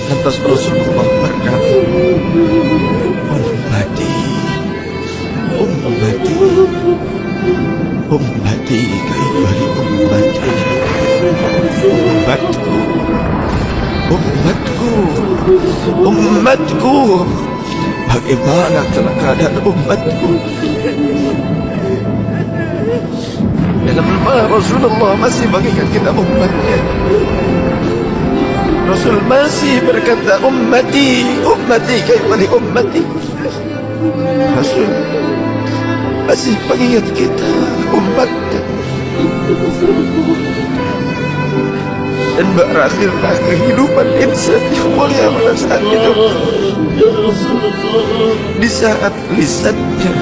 Lantas Rasulullah berkata, ummati, ummati, ummati, kaifali ummati, ummatku, ummatku, umatku. Bagaimana keadaan umatku? Dalam lemah Rasulullah masih mengingat kita umatnya. Rasul masih berkata, ummati, ummati, kaifali ummati. Rasul masih mengingat kita umatnya. Dan berakhirlah kehidupan insan yang mulia pada saat itu. Di saat lisannya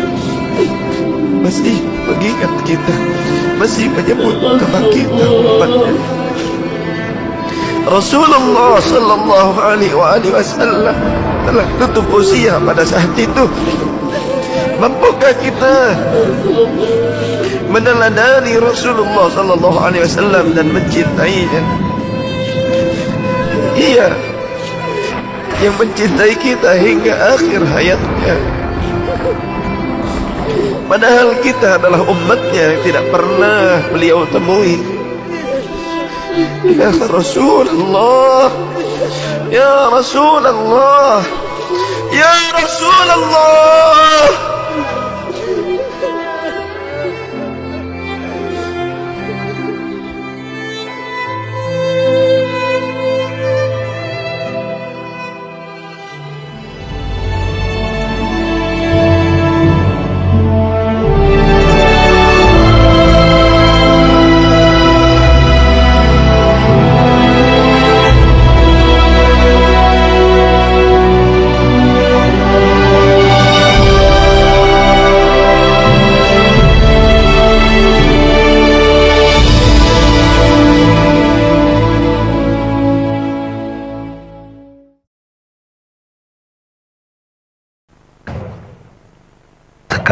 masih mengingat kita, masih menyebut nama kita umatnya. Rasulullah sallallahu alaihi wasallam telah tutup usia pada saat itu. Mampukah kita meneladani Rasulullah sallallahu alaihi wasallam dan mencintainya? Ia yang mencintai kita hingga akhir hayatnya. Padahal kita adalah umatnya yang tidak pernah beliau temui. Ya Rasulullah, ya Rasulullah, ya Rasulullah.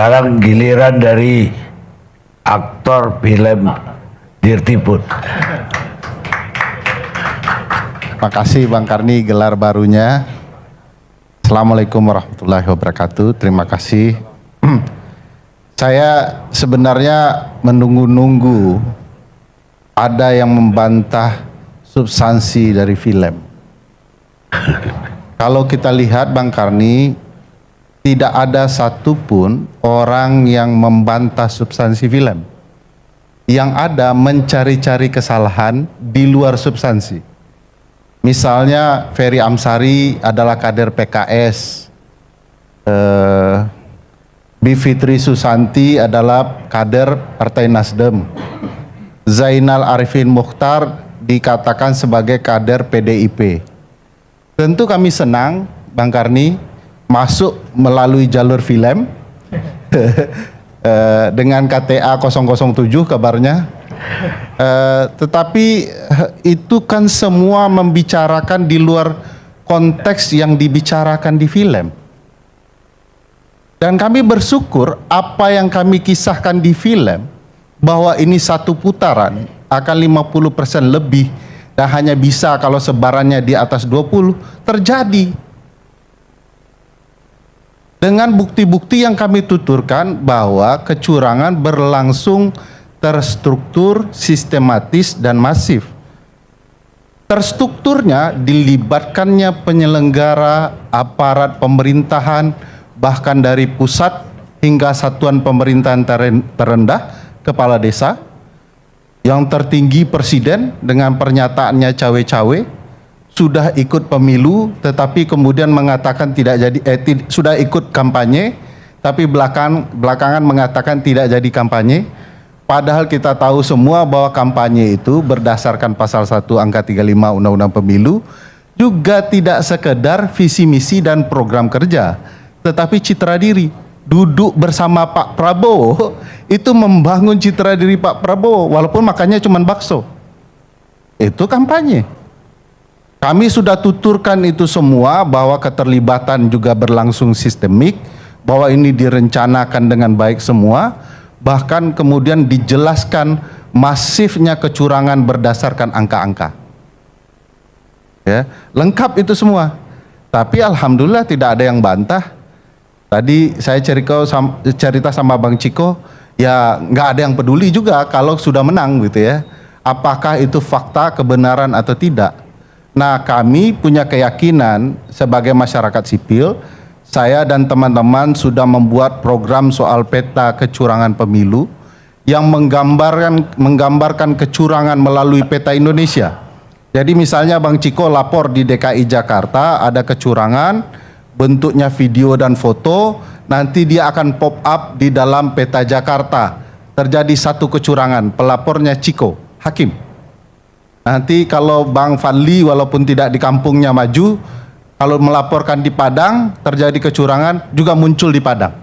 Sekarang giliran dari aktor film Dirtiput. Makasih Bang Karni gelar barunya. Assalamualaikum warahmatullahi wabarakatuh. Terima kasih. Saya sebenarnya menunggu-nunggu ada yang membantah substansi dari film. Kalau kita lihat Bang Karni, tidak ada satupun orang yang membantah substansi film. Yang ada mencari-cari kesalahan di luar substansi. Misalnya Ferry Amsari adalah kader PKS, Bivitri Susanti adalah kader Partai Nasdem, Zainal Arifin Mukhtar dikatakan sebagai kader PDIP. Tentu kami senang Bang Karni masuk melalui jalur film dengan KTA 007 kabarnya. Tetapi itu kan semua membicarakan di luar konteks yang dibicarakan di film. Dan kami bersyukur apa yang kami kisahkan di film, bahwa ini satu putaran akan 50% lebih dan hanya bisa kalau sebarannya di atas 20, terjadi. Dengan bukti-bukti yang kami tuturkan bahwa kecurangan berlangsung terstruktur, sistematis, dan masif. Terstrukturnya dilibatkannya penyelenggara, aparat pemerintahan, bahkan dari pusat hingga satuan pemerintahan terendah, kepala desa, yang tertinggi presiden dengan pernyataannya cawe-cawe, sudah ikut pemilu tetapi kemudian mengatakan tidak jadi, sudah ikut kampanye tapi belakangan mengatakan tidak jadi kampanye. Padahal kita tahu semua bahwa kampanye itu berdasarkan pasal 1 angka 35 Undang-Undang Pemilu juga tidak sekedar visi misi dan program kerja, tetapi citra diri. Duduk bersama Pak Prabowo itu membangun citra diri Pak Prabowo, walaupun makannya cuma bakso. Itu kampanye. Kami sudah tuturkan itu semua, bahwa keterlibatan juga berlangsung sistemik, bahwa ini direncanakan dengan baik semua, bahkan kemudian dijelaskan masifnya kecurangan berdasarkan angka-angka. Ya, lengkap itu semua. Tapi alhamdulillah tidak ada yang bantah. Tadi saya cerita sama Bang Ciko, ya nggak ada yang peduli juga kalau sudah menang gitu ya. Apakah itu fakta, kebenaran atau tidak? Nah, kami punya keyakinan sebagai masyarakat sipil, saya dan teman-teman sudah membuat program soal peta kecurangan pemilu yang menggambarkan kecurangan melalui peta Indonesia. Jadi misalnya Bang Ciko lapor di DKI Jakarta ada kecurangan, bentuknya video dan foto, nanti dia akan pop up di dalam peta Jakarta. Terjadi satu kecurangan, pelapornya Ciko, hakim. Nanti kalau Bang Fadli walaupun tidak di kampungnya maju, kalau melaporkan di Padang, terjadi kecurangan, juga muncul di Padang.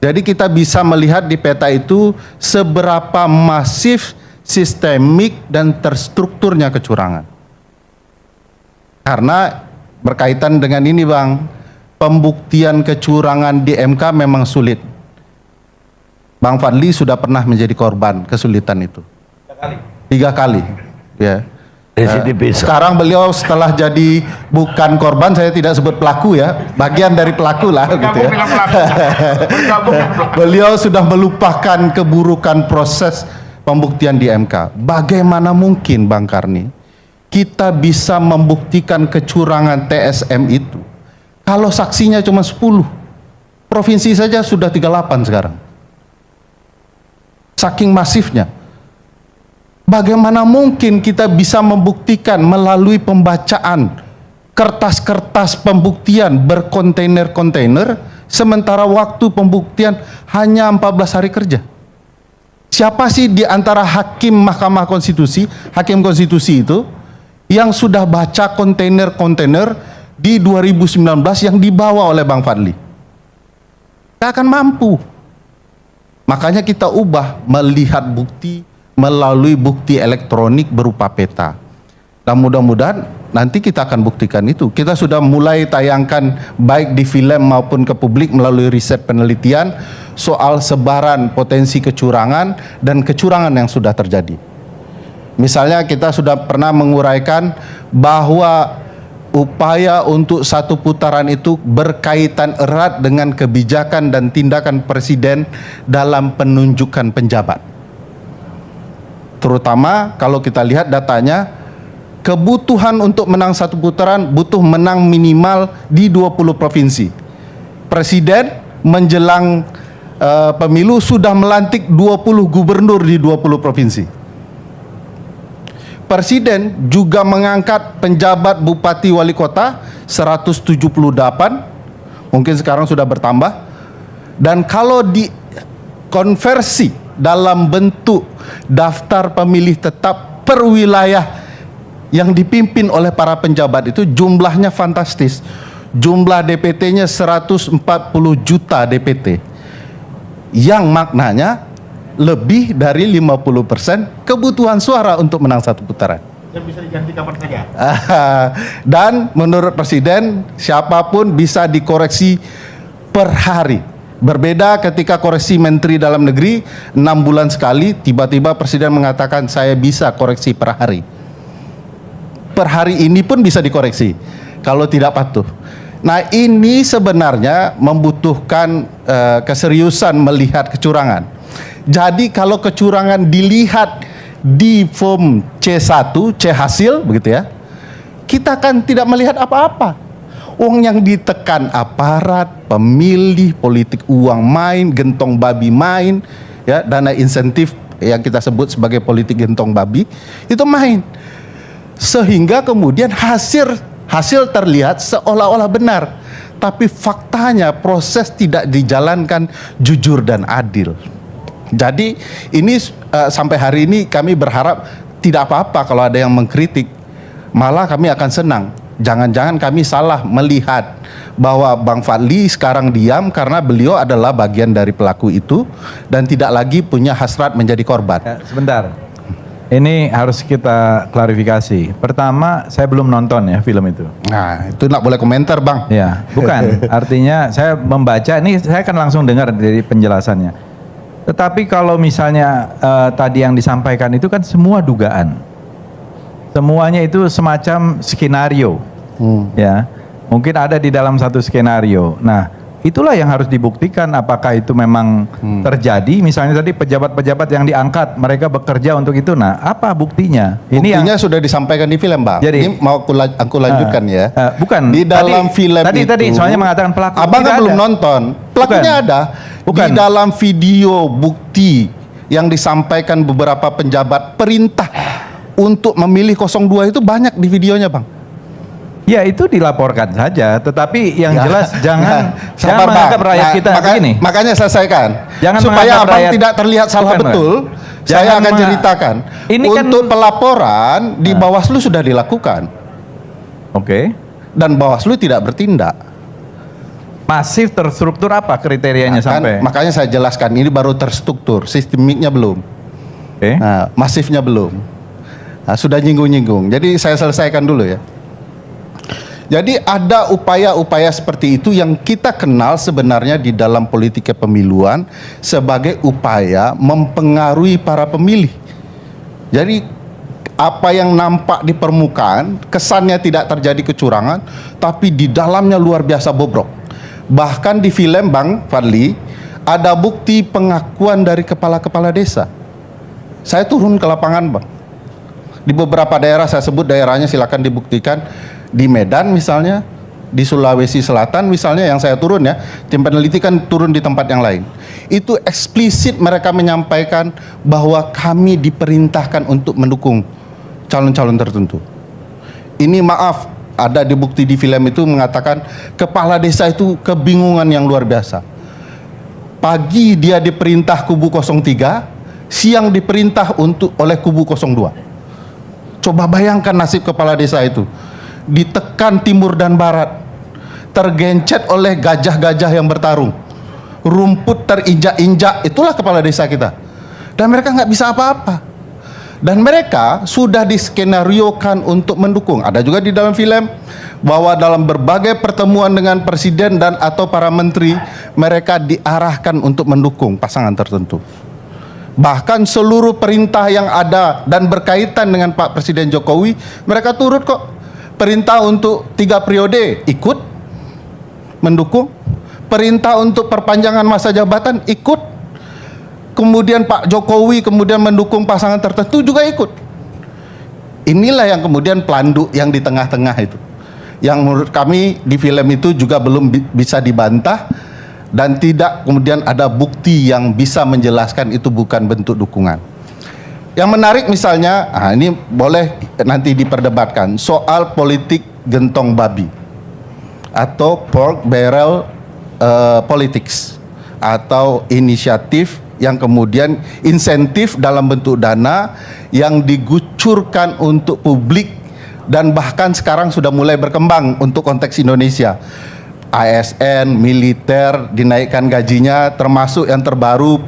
Jadi kita bisa melihat di peta itu seberapa masif, sistemik, dan terstrukturnya kecurangan. Karena berkaitan dengan ini Bang, pembuktian kecurangan di MK memang sulit. Bang Fadli sudah pernah menjadi korban kesulitan itu. 3 kali. Ya. Sekarang beliau setelah jadi bukan korban, saya tidak sebut pelaku ya, bagian dari pelaku lah gitu ya. Beliau sudah melupakan keburukan proses pembuktian di MK. Bagaimana mungkin Bang Karni kita bisa membuktikan kecurangan TSM itu kalau saksinya cuma 10? Provinsi saja sudah 38 sekarang. Saking masifnya. Bagaimana mungkin kita bisa membuktikan melalui pembacaan kertas-kertas pembuktian berkontainer-kontainer, sementara waktu pembuktian hanya 14 hari kerja? Siapa sih di antara hakim Mahkamah Konstitusi, hakim konstitusi itu, yang sudah baca kontainer-kontainer di 2019 yang dibawa oleh Bang Fadli? Tidak akan mampu. Makanya kita ubah melihat bukti melalui bukti elektronik berupa peta. Dan mudah-mudahan nanti kita akan buktikan itu. Kita sudah mulai tayangkan baik di film maupun ke publik melalui riset penelitian soal sebaran potensi kecurangan dan kecurangan yang sudah terjadi. Misalnya kita sudah pernah menguraikan bahwa upaya untuk satu putaran itu berkaitan erat dengan kebijakan dan tindakan presiden dalam penunjukan penjabat. Terutama kalau kita lihat datanya, kebutuhan untuk menang satu putaran butuh menang minimal di 20 provinsi. Presiden menjelang pemilu sudah melantik 20 gubernur di 20 provinsi. Presiden juga mengangkat penjabat bupati wali kota 178, mungkin sekarang sudah bertambah. Dan kalau dikonversi dalam bentuk daftar pemilih tetap per wilayah yang dipimpin oleh para penjabat itu jumlahnya fantastis. Jumlah DPT-nya 140 juta DPT. Yang maknanya lebih dari 50% kebutuhan suara untuk menang satu putaran. Yang bisa diganti kapan saja. Dan menurut Presiden, siapapun bisa dikoreksi per hari. Berbeda ketika koreksi Menteri Dalam Negeri 6 bulan sekali, tiba-tiba Presiden mengatakan saya bisa koreksi per hari. Per hari ini pun bisa dikoreksi kalau tidak patuh. Nah, ini sebenarnya membutuhkan keseriusan melihat kecurangan. Jadi kalau kecurangan dilihat di form C1, C hasil begitu ya, kita kan tidak melihat apa-apa. Uang yang ditekan aparat, pemilih, politik uang main, gentong babi main, ya, dana insentif yang kita sebut sebagai politik gentong babi itu main. Sehingga kemudian hasil terlihat seolah-olah benar, tapi faktanya proses tidak dijalankan jujur dan adil. Jadi ini sampai hari ini kami berharap tidak apa-apa kalau ada yang mengkritik, malah kami akan senang. Jangan-jangan kami salah melihat bahwa Bang Fadli sekarang diam karena beliau adalah bagian dari pelaku itu dan tidak lagi punya hasrat menjadi korban. Sebentar. Ini harus kita klarifikasi. Pertama, saya belum nonton ya film itu. Nah, itu nggak boleh komentar, Bang. Ya, bukan. Artinya saya membaca, ini saya akan langsung dengar dari penjelasannya. Tetapi kalau misalnya tadi yang disampaikan itu kan semua dugaan. Semuanya itu semacam skenario. Ya. Mungkin ada di dalam satu skenario. Nah, itulah yang harus dibuktikan apakah itu memang terjadi. Misalnya tadi pejabat-pejabat yang diangkat mereka bekerja untuk itu. Nah, apa buktinya? Buktinya sudah disampaikan di film, Bang. Jadi, ini mau aku lanjutkan ya. Bukan. Di dalam film itu. Tadi soalnya mengatakan pelaku. Abang kan belum nonton. Pelakunya ada. Di dalam video bukti yang disampaikan beberapa penjabat perintah untuk memilih 02 itu banyak di videonya, Bang. Ya, itu dilaporkan saja, tetapi yang jelas jangan menganggap rakyat kita begini. Makanya selesaikan. Jangan supaya Abang rakyat, tidak terlihat salah betul. Saya akan ceritakan. Ini untuk pelaporan di Bawaslu sudah dilakukan. Oke. Dan Bawaslu tidak bertindak. Masif terstruktur apa kriterianya sampai? Makanya saya jelaskan, ini baru terstruktur, sistemiknya belum. Nah, masifnya belum. Nah, sudah nyinggung-nyinggung. Jadi saya selesaikan dulu ya. Jadi ada upaya-upaya seperti itu yang kita kenal sebenarnya di dalam politik kepemiluan sebagai upaya mempengaruhi para pemilih. Jadi apa yang nampak di permukaan kesannya tidak terjadi kecurangan, tapi di dalamnya luar biasa bobrok. Bahkan di film Bang Fadli ada bukti pengakuan dari kepala-kepala desa. Saya turun ke lapangan, Bang. Di beberapa daerah, saya sebut daerahnya, silakan dibuktikan. Di Medan misalnya, di Sulawesi Selatan misalnya yang saya turun ya, tim peneliti kan turun di tempat yang lain. Itu eksplisit mereka menyampaikan bahwa kami diperintahkan untuk mendukung calon-calon tertentu. Ini maaf, ada di bukti di film itu mengatakan kepala desa itu kebingungan yang luar biasa. Pagi dia diperintah kubu 03, siang diperintah oleh kubu 02. Coba bayangkan nasib kepala desa itu. Ditekan timur dan barat, tergencet oleh gajah-gajah yang bertarung, rumput terinjak-injak, itulah kepala desa kita. Dan mereka nggak bisa apa-apa. Dan mereka sudah diskenariokan untuk mendukung. Ada juga di dalam film bahwa dalam berbagai pertemuan dengan presiden dan atau para menteri, mereka diarahkan untuk mendukung pasangan tertentu. Bahkan seluruh perintah yang ada dan berkaitan dengan Pak Presiden Jokowi, mereka turut kok. Perintah untuk 3 periode ikut mendukung, perintah untuk perpanjangan masa jabatan ikut, kemudian Pak Jokowi kemudian mendukung pasangan tertentu juga ikut. Inilah yang kemudian pelanduk yang di tengah-tengah itu, yang menurut kami di film itu juga belum bisa dibantah dan tidak kemudian ada bukti yang bisa menjelaskan itu bukan bentuk dukungan. Yang menarik misalnya, ini boleh nanti diperdebatkan, soal politik gentong babi atau pork barrel politics atau inisiatif yang kemudian insentif dalam bentuk dana yang digucurkan untuk publik dan bahkan sekarang sudah mulai berkembang untuk konteks Indonesia. ASN, militer dinaikkan gajinya, termasuk yang terbaru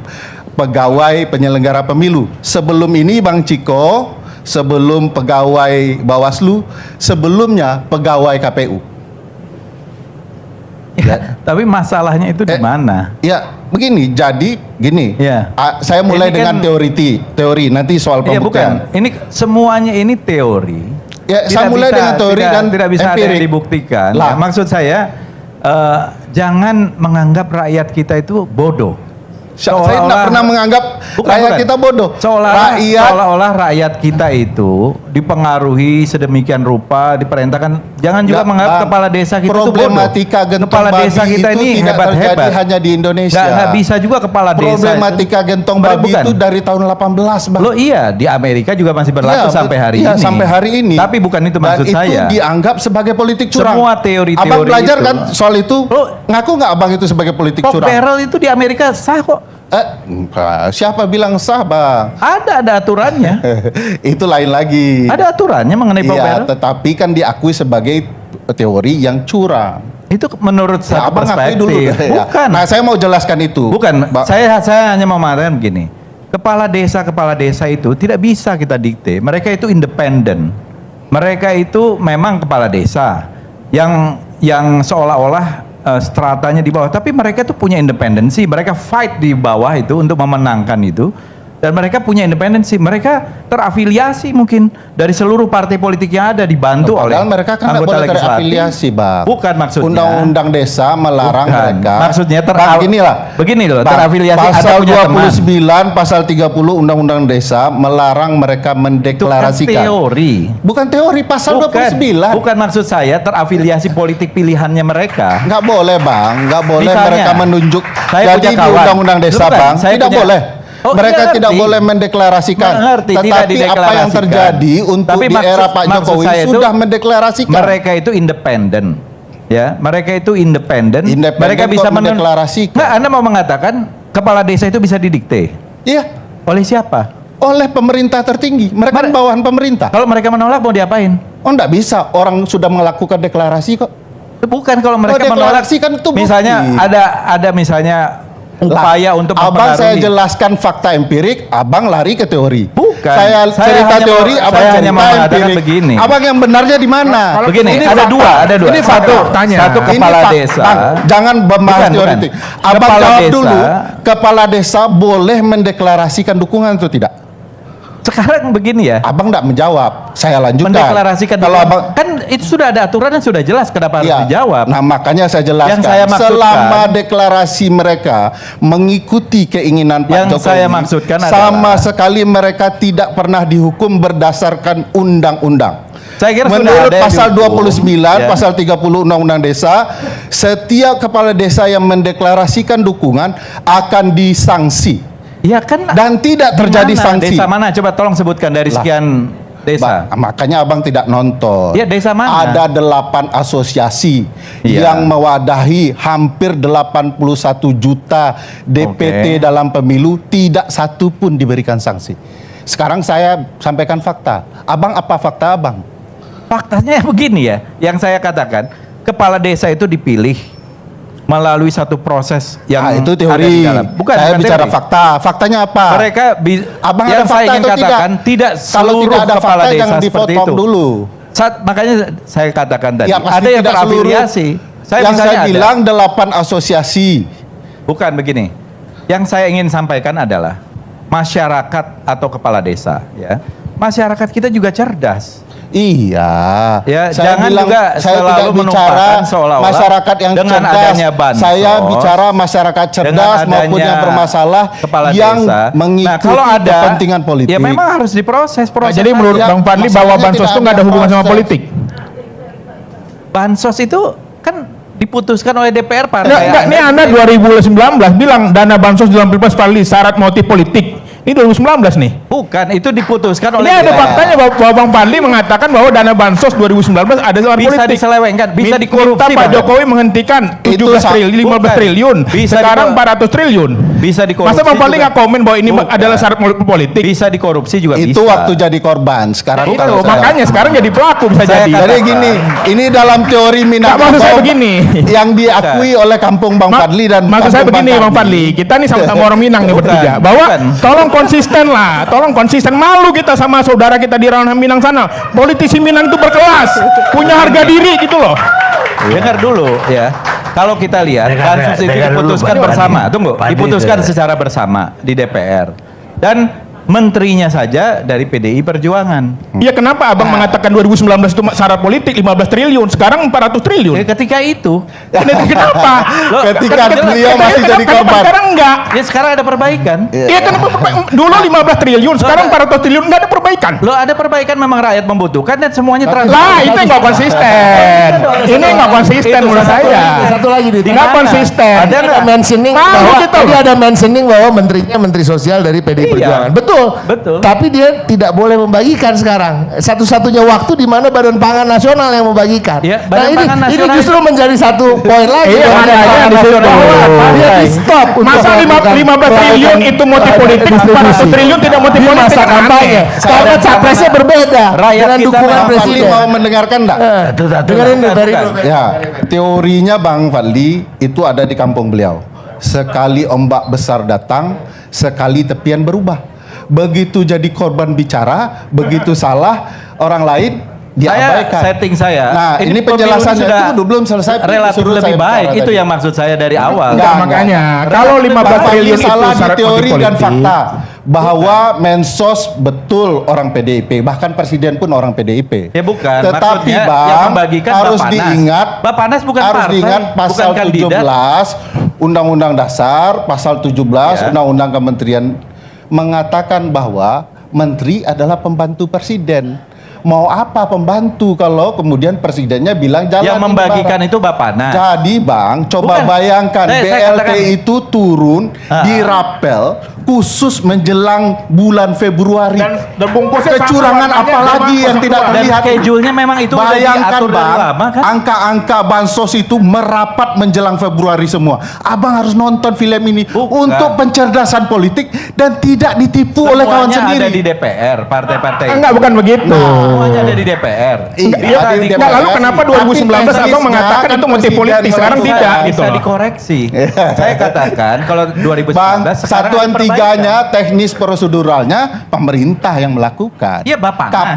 pegawai penyelenggara pemilu. Sebelum ini Bang Ciko, sebelum pegawai Bawaslu, sebelumnya pegawai KPU. Ya, tapi masalahnya itu di mana? Ya, begini. Jadi gini. Ya. Saya mulai Ini dengan kan, teori. Nanti soal pembuktian. Bukan. Ini semuanya ini teori. Ya, saya mulai dengan teori dan tidak bisa ada yang empirik. dibuktikan. Lah. Ya, maksud saya jangan menganggap rakyat kita itu bodoh. Saya tidak pernah menganggap rakyat kita bodoh. Seolah-olah rakyat kita itu dipengaruhi sedemikian rupa, diperintahkan. Jangan juga menganggap kepala desa kita itu bodoh. Problematika gentong kepala babi desa kita itu ini tidak hebat-hebat. terjadi hanya di Indonesia. Nggak bisa juga kepala desa. Problematika gentong babi itu dari tahun 18, Bang. Loh iya, di Amerika juga masih berlaku sampai hari ini. Sampai hari ini. Tapi bukan itu maksud saya. Dan itu dianggap sebagai politik curang. Semua teori-teori Abang belajar itu, kan soal itu? Ngaku nggak Abang itu sebagai politik pork curang? barrel itu di Amerika sah kok. Siapa bilang sah, Bang? Ada aturannya. Itu lain lagi. Ada aturannya mengenai pork Iya, barrel. tetapi kan diakui sebagai teori yang curang. Itu menurut satu Abang akui perspektif. dulu. Bukan. Nah, saya mau jelaskan itu. Bukan. Saya hanya mau mengatakan begini. Kepala desa itu tidak bisa kita dikte. Mereka itu independen. Mereka itu memang kepala desa yang seolah-olah stratanya di bawah, tapi mereka itu punya independensi, mereka fight di bawah itu untuk memenangkan itu, dan mereka punya independensi, mereka terafiliasi mungkin dari seluruh partai politik yang ada, dibantu oleh mereka kan anggota boleh legislatif. terafiliasi, Bang. Bukan maksudnya. Undang-undang desa melarang mereka. Maksudnya begini loh, terafiliasi pasal ada punya 29, pasal 30 Undang-Undang Desa melarang mereka mendeklarasikan. Itu kan teori. Bukan teori, pasal 29. Bukan maksud saya terafiliasi politik pilihannya mereka. Nggak boleh, Bang. Nggak boleh. Misalnya, mereka menunjuk. saya Jadi punya di kawan. Undang-Undang Desa, Bukan, Bang, saya tidak punya- boleh. mereka iya, tidak ngerti. boleh mendeklarasikan. Ngerti, tidak Tetapi apa yang dideklarasikan. terjadi untuk Tapi di era Pak maksud Jokowi saya itu, sudah mendeklarasikan. Mereka itu independen. Ya, mereka itu independen. Mereka kok bisa mendeklarasikan. Nggak, Anda mau mengatakan kepala desa itu bisa didikte? Iya. Oleh siapa? Oleh pemerintah tertinggi. Mereka kan bawahan pemerintah. Kalau mereka menolak mau diapain? Oh, enggak bisa. Orang sudah melakukan deklarasi kok. Bukan kalau mereka menolak. Deklarasi kan itu bukti. Misalnya ada misalnya upaya untuk Abang saya mempengaruhi. jelaskan fakta empirik, Abang lari ke teori. Bukan. Saya cerita hanya teori, mau- Abang saya hanya cerita mau mengatakan empirik. begini. Abang yang benarnya di mana? Begini, Ini ada fakta. dua. Ini fakta. Satu kepala Ini desa. Bang, jangan membahas Bukan, teori bukan. itu. Abang Kepala jawab desa. dulu, kepala desa boleh mendeklarasikan dukungan atau tidak? Sekarang begini ya. Abang tidak menjawab. Saya lanjutkan. Mendeklarasikan Kalau dukungan. Abang Kan itu sudah ada aturan dan sudah jelas kenapa harus Iya. dijawab. Nah, makanya saya jelaskan. Yang saya maksudkan- selama deklarasi mereka mengikuti keinginan Pak Yang Jokowi, saya maksudkan sama adalah- sekali mereka tidak pernah dihukum berdasarkan undang-undang. Saya kira sudah Menurut ada yang pasal dihukum, 29, ya. pasal 30 Undang-Undang Desa, setiap kepala desa yang mendeklarasikan dukungan akan disanksi. Ya kan. Dan tidak terjadi Mana? sanksi. Desa mana? Coba tolong sebutkan dari Lah. sekian desa. Makanya Abang tidak nonton. Ya, desa mana? Ada 8 asosiasi Iya. yang mewadahi hampir 81 juta DPT Oke. dalam pemilu, tidak satu pun diberikan sanksi. Sekarang saya sampaikan fakta. Abang, apa fakta Abang? Faktanya begini ya, yang saya katakan, kepala desa itu dipilih melalui satu proses yang itu ada teori. di dalam. Bukan, Saya bukan bicara teori. fakta. Faktanya apa? Mereka Abang yang ada saya fakta ingin atau katakan tidak Kalau seluruh tidak ada kepala fakta desa jangan seperti dipotong itu. dulu. Makanya saya katakan tadi, Ya, pasti ada yang tidak terafiliasi. Yang saya ada. bilang 8 asosiasi. Bukan begini. Yang saya ingin sampaikan adalah masyarakat atau kepala desa, ya. Masyarakat kita juga cerdas. Iya. Ya, Saya jangan bilang, juga saya selalu tidak bicara menumpahkan seolah-olah masyarakat yang dengan cerdas. adanya bansos, Saya bicara masyarakat cerdas dengan maupun yang adanya bermasalah kepala yang desa. mengikuti Nah, kalau ada kepentingan politik. Ya memang harus diproses. Jadi menurut Bang Fadli bahwa bansos itu nggak ada hubungan sama politik. Bansos itu kan diputuskan oleh DPR partai. Enggak, ini Anda 2019 bilang dana bansos dalam Pilpres Fadli syarat motif politik. Ini 2019 nih. Bukan, itu diputuskan oleh. Ini ada faktanya bahwa Bang Fadli mengatakan bahwa dana bansos 2019 ada salah bisa politik. diselewengkan, bisa dikorupsi. Minta Pak Jokowi menghentikan 17 triliun, 15 triliun. Sekarang 400 triliun. Bisa dikorupsi. Masa Bang Fadli nggak komen bahwa ini adalah syarat politik? Bisa dikorupsi juga itu bisa. waktu jadi korban. Sekarang itu makanya sekarang jadi pelaku bisa jadi. Jadi gini, ini dalam teori Minangkabau. Maksud saya begini, yang diakui oleh kampung Bang Fadli dan maksud saya begini Bang Fadli, kita nih sama-sama orang Minang nih bertiga, bahwa tolong konsisten lah, tolong konsisten. Malu kita sama saudara kita di ranah Minang sana. Politisi Minang itu berkelas, punya harga diri gitu loh. Dengar dulu ya. Kalau kita lihat bansos itu diputuskan bersama, diputuskan secara bersama di DPR dan menterinya saja dari PDI Perjuangan. Iya, kenapa Abang mengatakan 2019 itu syarat politik 15 triliun, sekarang 400 triliun? Ketika itu. Kenapa? Ketika beliau masih jadi korban. Sekarang enggak. Ya sekarang ada perbaikan. Iya, kenapa dulu 15 triliun, sekarang 400 triliun, enggak ada perbaikan. Loh, ada perbaikan, memang rakyat membutuhkan dan semuanya transparan. Lah, itu enggak konsisten. Ini enggak konsisten menurut saya. Satu lagi di enggak konsisten. Ada mentioning bahwa tadi ada mentioning bahwa menterinya Menteri Sosial dari PDI Perjuangan. Betul. Tapi dia tidak boleh membagikan sekarang. Satu-satunya waktu di mana Badan Pangan Nasional yang membagikan. Ya, nah ini justru menjadi satu poin lagi. Dia di stop. Masa 15 triliun itu motif politik, 400 triliun tidak motif politik. Masa kampanye. Karena capresnya berbeda dengan dukungan presiden. Mau mendengarkan enggak? Dengerin dari ya, teorinya Bang Fadli itu ada di kampung beliau. Sekali ombak besar datang, sekali tepian berubah. Begitu jadi korban bicara, begitu salah orang lain diabaikan. Setting saya. Nah, ini penjelasannya itu belum selesai. Relatif lebih baik. Itu yang maksud saya dari awal. Enggak, makanya kalau 15 triliun itu salah di syarat teori politik dan fakta bahwa Mensos betul orang PDIP, bahkan presiden pun orang PDIP. Ya bukan. Tetapi maksudnya, Bang, yang membagikan harus Bapanas. diingat, Bapanas bukan harus partai, diingat pasal bukan kandidat. 17 Undang-Undang Dasar, pasal 17 Undang-Undang Kementerian mengatakan bahwa menteri adalah pembantu presiden. Mau apa pembantu kalau kemudian presidennya bilang jalan. Yang membagikan itu Bapanas. Jadi Bang, coba Bukan. bayangkan BLT itu turun di rapel khusus menjelang bulan Februari. Dan bungkusnya kecurangan sama, apa lagi yang tidak Dan terlihat? schedule-nya memang itu udah Bayangkan diatur dari Bang, lama kan? angka-angka bansos itu merapat menjelang Februari semua. Abang harus nonton film ini untuk pencerdasan politik dan tidak ditipu oleh kawan sendiri. Ada di DPR, partai-partai. Enggak, bukan begitu. Semuanya ada di DPR. Enggak, lalu kenapa 2019 Abang mengatakan itu motif politik, sekarang tidak gitu. Bisa dikoreksi. Saya katakan kalau 2019 Bang, sekarang satuan ada perbaikan. tiganya teknis proseduralnya pemerintah yang melakukan. Iya, Bapanas.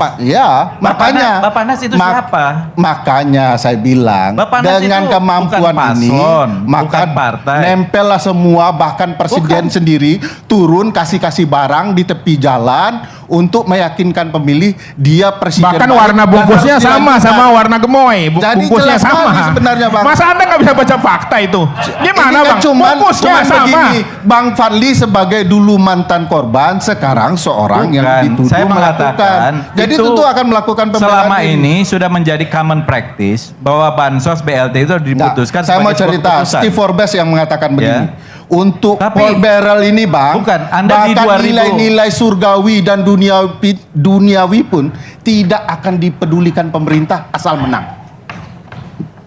Makanya Bapanas itu siapa? Makanya saya bilang Bapanas dengan itu kemampuan bukan ini paslon, maka bukan partai. nempellah semua, bahkan presiden sendiri turun kasih barang di tepi jalan untuk meyakinkan pemilih dia presiden. Bahkan baik warna dan bungkusnya harus sama dilanjutkan. warna gemoy. Jadi Bungkusnya jelas sama. sekali sebenarnya Bang. Masa Anda nggak bisa baca fakta itu? Gimana Ini kan Bang? Cuman Bungkusnya sama. begini, Bang Fadli sebagai dulu mantan korban, sekarang seorang yang dituduh saya melakukan. mengatakan Jadi itu tentu akan melakukan pembelaan selama ini sudah menjadi common practice bahwa bansos BLT itu diputuskan Saya mau sebagai sebuah cerita, keputusan. Steve Forbes yang mengatakan begini. Ya. Untuk per barrel ini Bang, Bukan, Anda di bahkan 2000. nilai-nilai surgawi dan duniawi pun tidak akan dipedulikan pemerintah asal menang.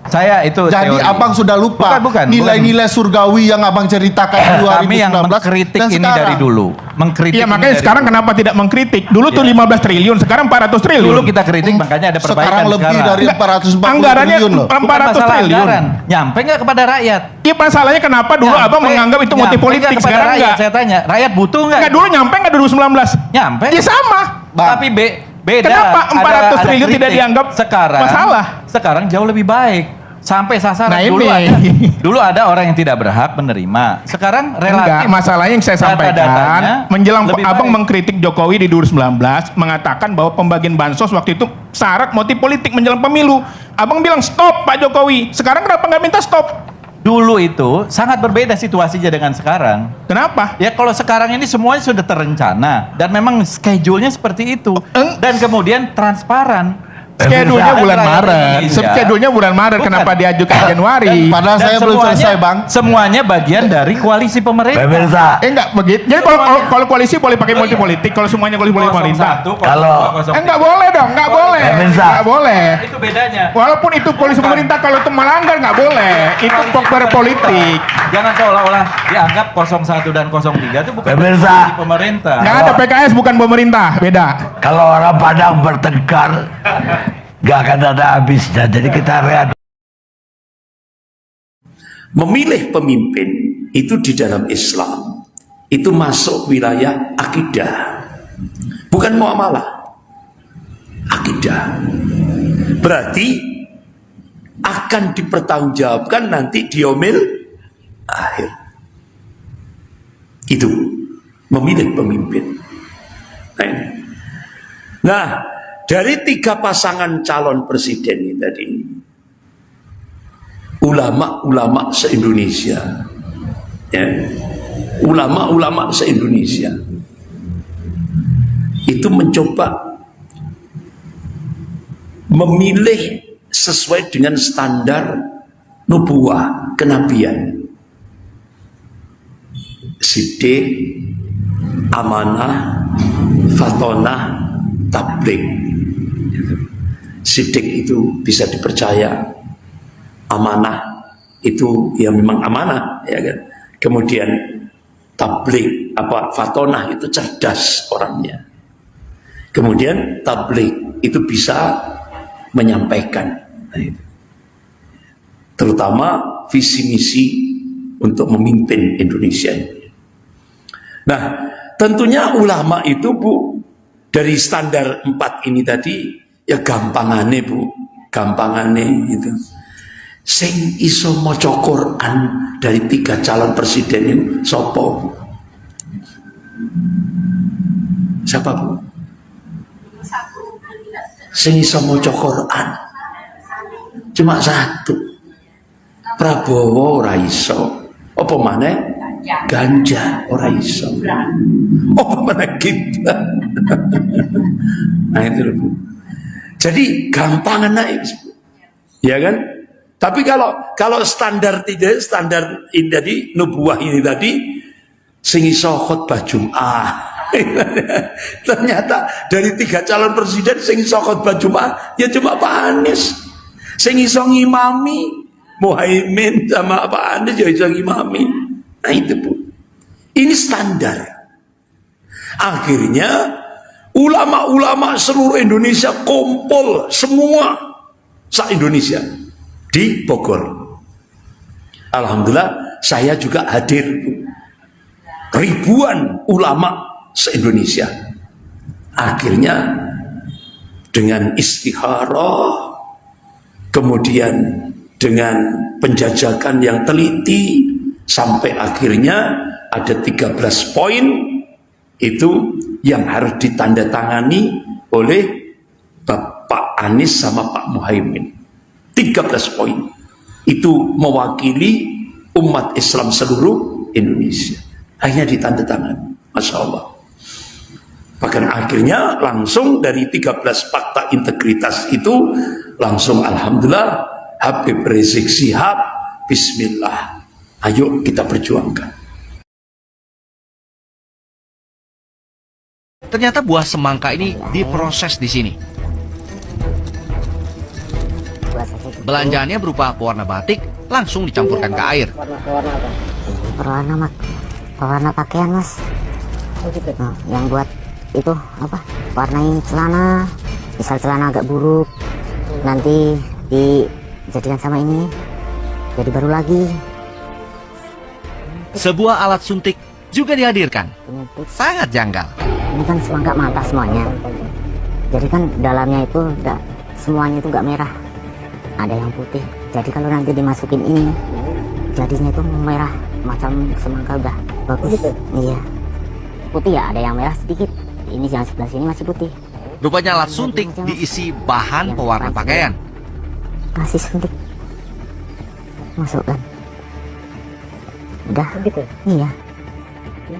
Saya itu Jadi teori. Abang sudah lupa Bukan, nilai-nilai surgawi yang Abang ceritakan 2019. Kami yang mengkritik dan ini sekarang. dari dulu. Mengkritik Iya, ini makanya dari sekarang dulu. kenapa tidak mengkritik? Dulu tuh 15 triliun, sekarang 400 triliun. Dulu kita kritik makanya ada perbaikan Sekarang lebih dari 440 anggarannya triliun loh. 400 masalah triliun. anggaran. Nyampe nggak kepada rakyat? Iya, masalahnya kenapa dulu Nyampe- Abang menganggap itu motif nyampe politik, nggak kepada sekarang rakyat? enggak? Saya tanya, rakyat butuh nggak? Enggak, dulu nyampe enggak 2019? Nyampe. Ya sama. Tapi beda. Kenapa Ada 400 triliun tidak kritik. dianggap sekarang masalah? Sekarang jauh lebih baik. Sampai sasaran. Nah, Dulu ada orang yang tidak berhak menerima. Sekarang relatif. Enggak, masalahnya yang saya sampaikan data-datanya menjelang lebih Abang baik. mengkritik Jokowi di 2019 mengatakan bahwa pembagian bansos waktu itu syarat motif politik menjelang pemilu. Abang bilang stop Pak Jokowi. Sekarang kenapa nggak minta stop? Dulu itu sangat berbeda situasinya dengan sekarang. Kenapa? Ya kalau sekarang ini semuanya sudah terencana dan memang schedule-nya seperti itu dan kemudian transparan. Skedulnya bulan Maret. Skedulnya bulan Maret. Kenapa diajukan Januari? Padahal saya belum selesai, Bang. Semuanya bagian dari koalisi pemerintah. Enggak begitu. Jadi kalau koalisi boleh pakai multi politik. Kalau semuanya koalisi pemerintah. Enggak boleh dong. Enggak boleh. Enggak boleh. Itu bedanya. Walaupun itu koalisi pemerintah, kalau itu melanggar nggak boleh. Itu berpolitik. Jangan seolah-olah dianggap 01 dan 03 itu bukan koalisi pemerintah. Nggak ada, PKS bukan pemerintah, beda. Kalau orang Padang bertengkar, nggak akan ada habisnya. Jadi kita lihat. Memilih pemimpin itu di dalam Islam itu masuk wilayah akidah, bukan muamalah. Akidah berarti akan dipertanggungjawabkan nanti di yaumil akhir. Itu memilih pemimpin. Nah, dari 3 pasangan calon presiden ini tadi, ulama-ulama se-Indonesia, ya, ulama-ulama se-Indonesia itu mencoba memilih sesuai dengan standar nubuah, kenabian. Siddiq, amanah, fatonah, tabligh. Siddiq itu bisa dipercaya, amanah itu ya memang amanah, ya kan. Kemudian tabligh fatonah itu cerdas orangnya. Kemudian tabligh itu bisa menyampaikan, terutama visi misi untuk memimpin Indonesia. Nah, tentunya ulama itu, Bu, dari standar 4 ini tadi ya gampangane, Bu, gampangane gitu. Sing iso maca Quran dari 3 calon presiden ini sapa, Bu? Siapa, Bu? Sing iso maca Quran cuma 1. Prabowo ora iso. Apa maneh? Ganjar ora iso. Apa maneh kita? Nah itu loh, Bu. Jadi gampangan naik, ya kan? Tapi kalau standar tidak, standar ini tadi, nubuah ini tadi, sing iso khutbah Jum'ah. Ternyata dari 3 calon presiden sing iso khutbah Jum'ah ya cuma Pak Anies. Sing iso ngimami Muhaimin sama Pak Anies ya iso ngimami. Nah itu, Bu. Ini standar. Akhirnya ulama-ulama seluruh Indonesia kumpul semua se-Indonesia di Bogor. Alhamdulillah saya juga hadir, Bu. Ribuan ulama se-Indonesia. Akhirnya dengan istikharah, kemudian dengan penjajakan yang teliti, sampai akhirnya ada 13 poin itu yang harus ditandatangani oleh Bapak Anies sama Pak Muhaimin. 13 poin itu mewakili umat Islam seluruh Indonesia. Akhirnya ditandatangani, Masya Allah. Bahkan akhirnya langsung dari 13 fakta integritas itu langsung alhamdulillah Habib Rizik Syihab, bismillah, ayo kita perjuangkan. Ternyata buah semangka ini diproses di sini. Belanjaannya berupa pewarna batik langsung dicampurkan ke air. Pewarna pakaian, Mas. Nah, yang buat itu apa? Warnai celana. Misal celana agak buruk, nanti dijadikan sama ini, jadi baru lagi. Sebuah alat suntik juga dihadirkan. Sangat janggal. Ini kan semangka mata semuanya. Jadi kan dalamnya itu semuanya itu nggak merah. Ada yang putih. Jadi kalau nanti dimasukin ini, jadinya itu merah macam semangka udah bagus. Iya. Putih ya, ada yang merah sedikit. Ini yang sebelah sini masih putih. Rupanya alat suntik diisi bahan pewarna pakaian. Kasih suntik. Masukkan. Udah. Iya.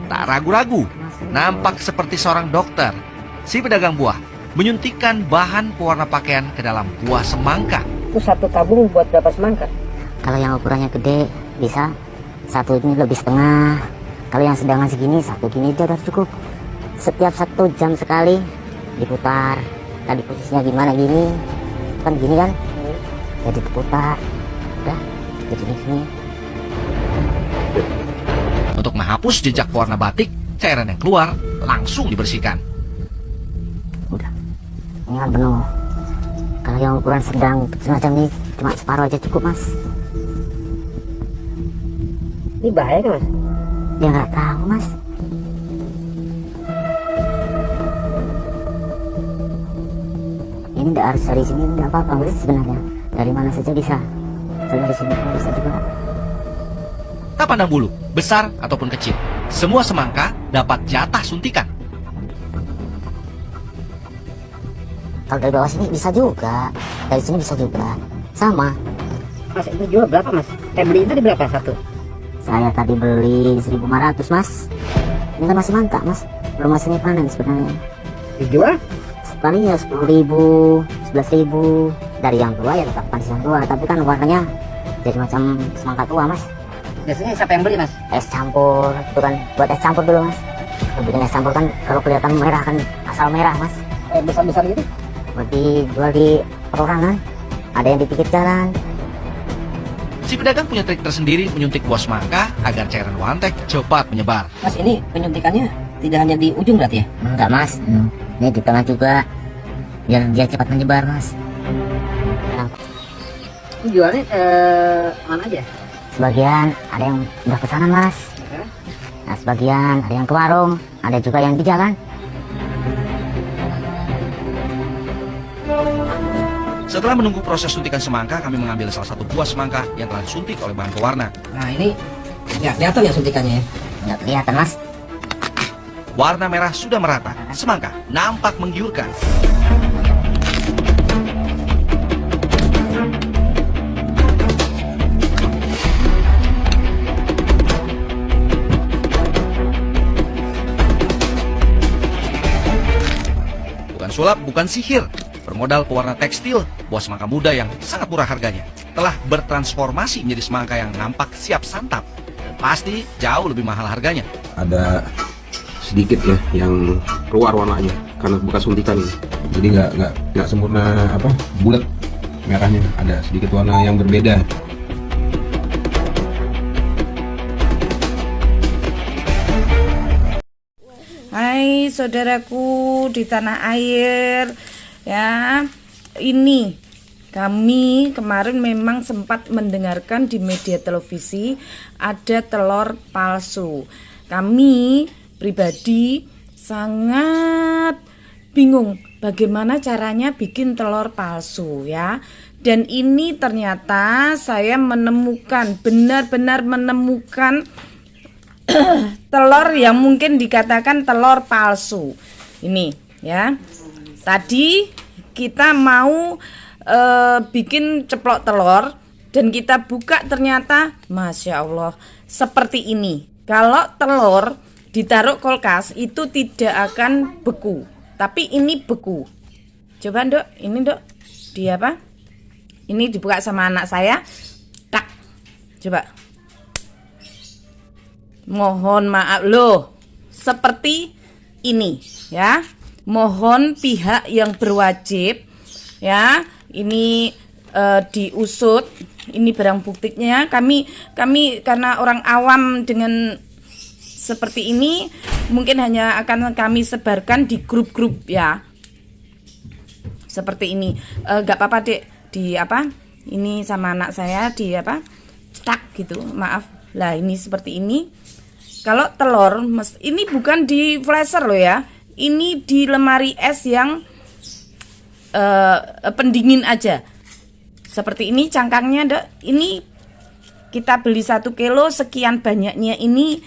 Tak ragu-ragu, nampak seperti seorang dokter. Si pedagang buah menyuntikkan bahan pewarna pakaian ke dalam buah semangka. Itu satu tabung buat berapa semangka? Kalau yang ukurannya gede bisa satu ini lebih setengah. Kalau yang sedang segini satu gini aja udah cukup. Setiap 1 jam sekali diputar. Tadi posisinya gimana gini? Kan gini kan? Jadi diputar. Udah jadi gini. Untuk menghapus jejak warna batik, cairan yang keluar langsung dibersihkan. Udah. Ini kan penuh. Kalau yang ukuran sedang semacam ini cuma separuh aja cukup, Mas. Ini bahaya kan, Mas? Ya nggak tahu, Mas. Ini nggak harus dari sini, nggak apa-apa, Mas, sebenarnya. Dari mana saja bisa. Dari sini pun bisa juga. Tak pandang bulu, besar ataupun kecil, semua semangka dapat jatah suntikan. Kalau dari bawah sini bisa juga, dari sini bisa juga, sama. Mas, itu jual berapa, Mas? Beli itu di berapa satu? Saya tadi beli 1.500, Mas. Ini kan masih mantap, Mas. Belum masih panen sebenarnya. Dijual? Palingnya 10.000, 11.000. Dari yang tua ya tetap panis yang tua, tapi kan warnanya jadi macam semangka tua, Mas. Biasanya siapa yang beli, Mas? Es campur, itu kan buat es campur dulu, Mas. Bikin es campur kan kalau kelihatan merah kan asal merah, Mas. Besar-besar gitu? Buat dijual di perorangan, ada yang di pinggir jalan. Si pedagang punya trik tersendiri menyuntik buah semangka agar cairan wantek cepat menyebar. Mas, ini penyuntikannya tidak hanya di ujung berarti ya? Enggak, Mas. Ini di tengah juga, biar dia cepat menyebar, Mas. Jualnya mana aja? Sebagian ada yang udah kesana, Mas. Nah, sebagian ada yang ke warung, ada juga yang di jalan. Setelah menunggu proses suntikan semangka, kami mengambil salah satu buah semangka yang telah disuntik oleh bahan pewarna. Nah, ini ya kelihatan ya suntikannya ya? Nggak kelihatan, Mas. Warna merah sudah merata, semangka nampak menggiurkan. Bukan sulap, bukan sihir. Bermodal pewarna tekstil, buah semangka muda yang sangat murah harganya telah bertransformasi menjadi semangka yang nampak siap santap. Dan pasti jauh lebih mahal harganya. Ada sedikit ya yang keluar warnanya karena bekas suntikan ini. Jadi nggak sempurna bulat merahnya. Ada sedikit warna yang berbeda. Hai saudaraku di tanah air. Ya, ini kami kemarin memang sempat mendengarkan di media televisi ada telur palsu. Kami pribadi sangat bingung bagaimana caranya bikin telur palsu ya. Dan ini ternyata saya menemukan, benar-benar menemukan telur yang mungkin dikatakan telur palsu. Ini ya. Tadi kita mau bikin ceplok telur dan kita buka ternyata Masya Allah seperti ini. Kalau telur ditaruh kulkas itu tidak akan beku, tapi ini beku. Coba Dok, ini Dok, di apa? Ini dibuka sama anak saya. Tak, coba. Mohon maaf loh, seperti ini ya. Mohon pihak yang berwajib ya, ini diusut. Ini barang buktinya. Kami karena orang awam dengan seperti ini mungkin hanya akan kami sebarkan di grup-grup ya. Seperti ini. Gak apa-apa Dek, di apa? Ini sama anak saya di apa? Cetak gitu. Maaf. Lah ini seperti ini. Kalau telur ini bukan di flasher loh ya. Ini di lemari es yang pendingin aja. Seperti ini cangkangnya Dok. Ini kita beli 1 kilo, sekian banyaknya ini,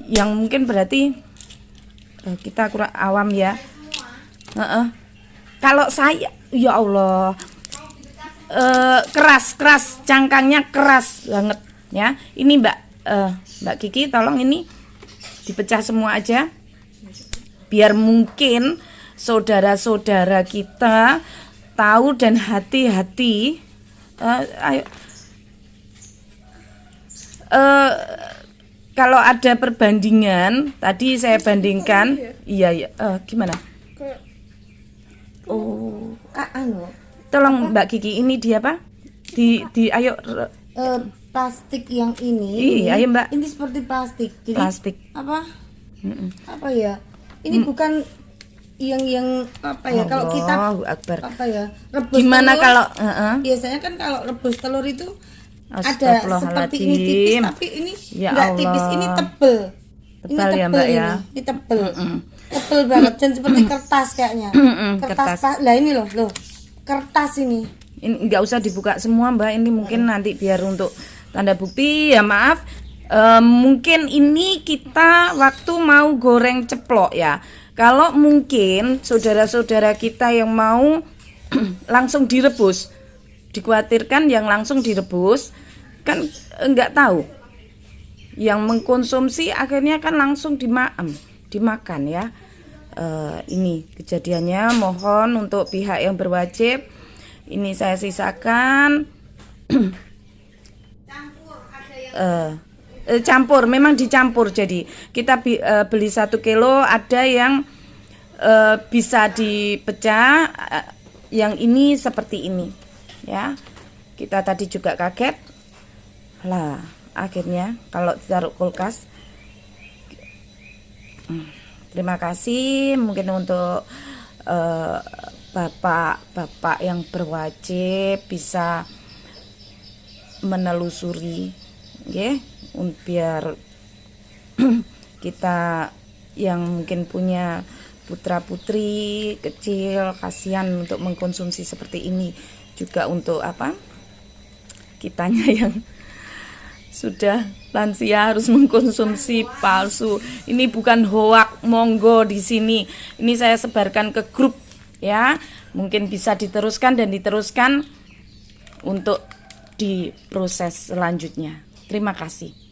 yang mungkin berarti kita kurang awam ya. Kalau saya ya Allah, keras cangkangnya keras banget ya. Ini Mbak Kiki tolong ini dipecah semua aja biar mungkin saudara-saudara kita tahu dan hati-hati. Kalau ada perbandingan, tadi saya bandingkan, gimana? Oh, tolong Mbak Kiki, ini dia apa? Ayo. Plastik yang ini. Ayo Mbak. Ini seperti plastik. Jadi plastik. Apa? Apa ya? Ini bukan yang apa ya? Kalau kita apa ya? Rebus gimana telur, kalau? Biasanya kan kalau rebus telur itu ada seperti ini tipis, tapi ini enggak tipis, ini tebel. Tebal ya Mbak ya. Ini tebel. Tebel banget dan seperti kertas kayaknya. Kertas. Lah ini loh. Kertas ini. Ini nggak usah dibuka semua Mbak, ini mungkin nanti biar untuk tanda bukti ya, maaf. Mungkin ini kita waktu mau goreng ceplok ya. Kalau mungkin saudara-saudara kita yang mau langsung direbus, dikhawatirkan yang langsung direbus kan nggak tahu, yang mengkonsumsi akhirnya kan langsung dimakan ya. Ini kejadiannya, mohon untuk pihak yang berwajib ini saya sisakan. Campur, memang dicampur. Jadi kita beli 1 kilo, ada yang bisa dipecah, yang ini seperti ini ya. Kita tadi juga kaget lah, akhirnya kalau ditaruh kulkas. Terima kasih mungkin untuk bapak-bapak yang berwajib bisa menelusuri, biar kita yang mungkin punya putra-putri kecil, kasihan untuk mengkonsumsi seperti ini, juga untuk kitanya yang sudah lansia harus mengkonsumsi palsu. Ini bukan hoak, monggo di sini. Ini saya sebarkan ke grup ya. Mungkin bisa diteruskan untuk diproses selanjutnya. Terima kasih.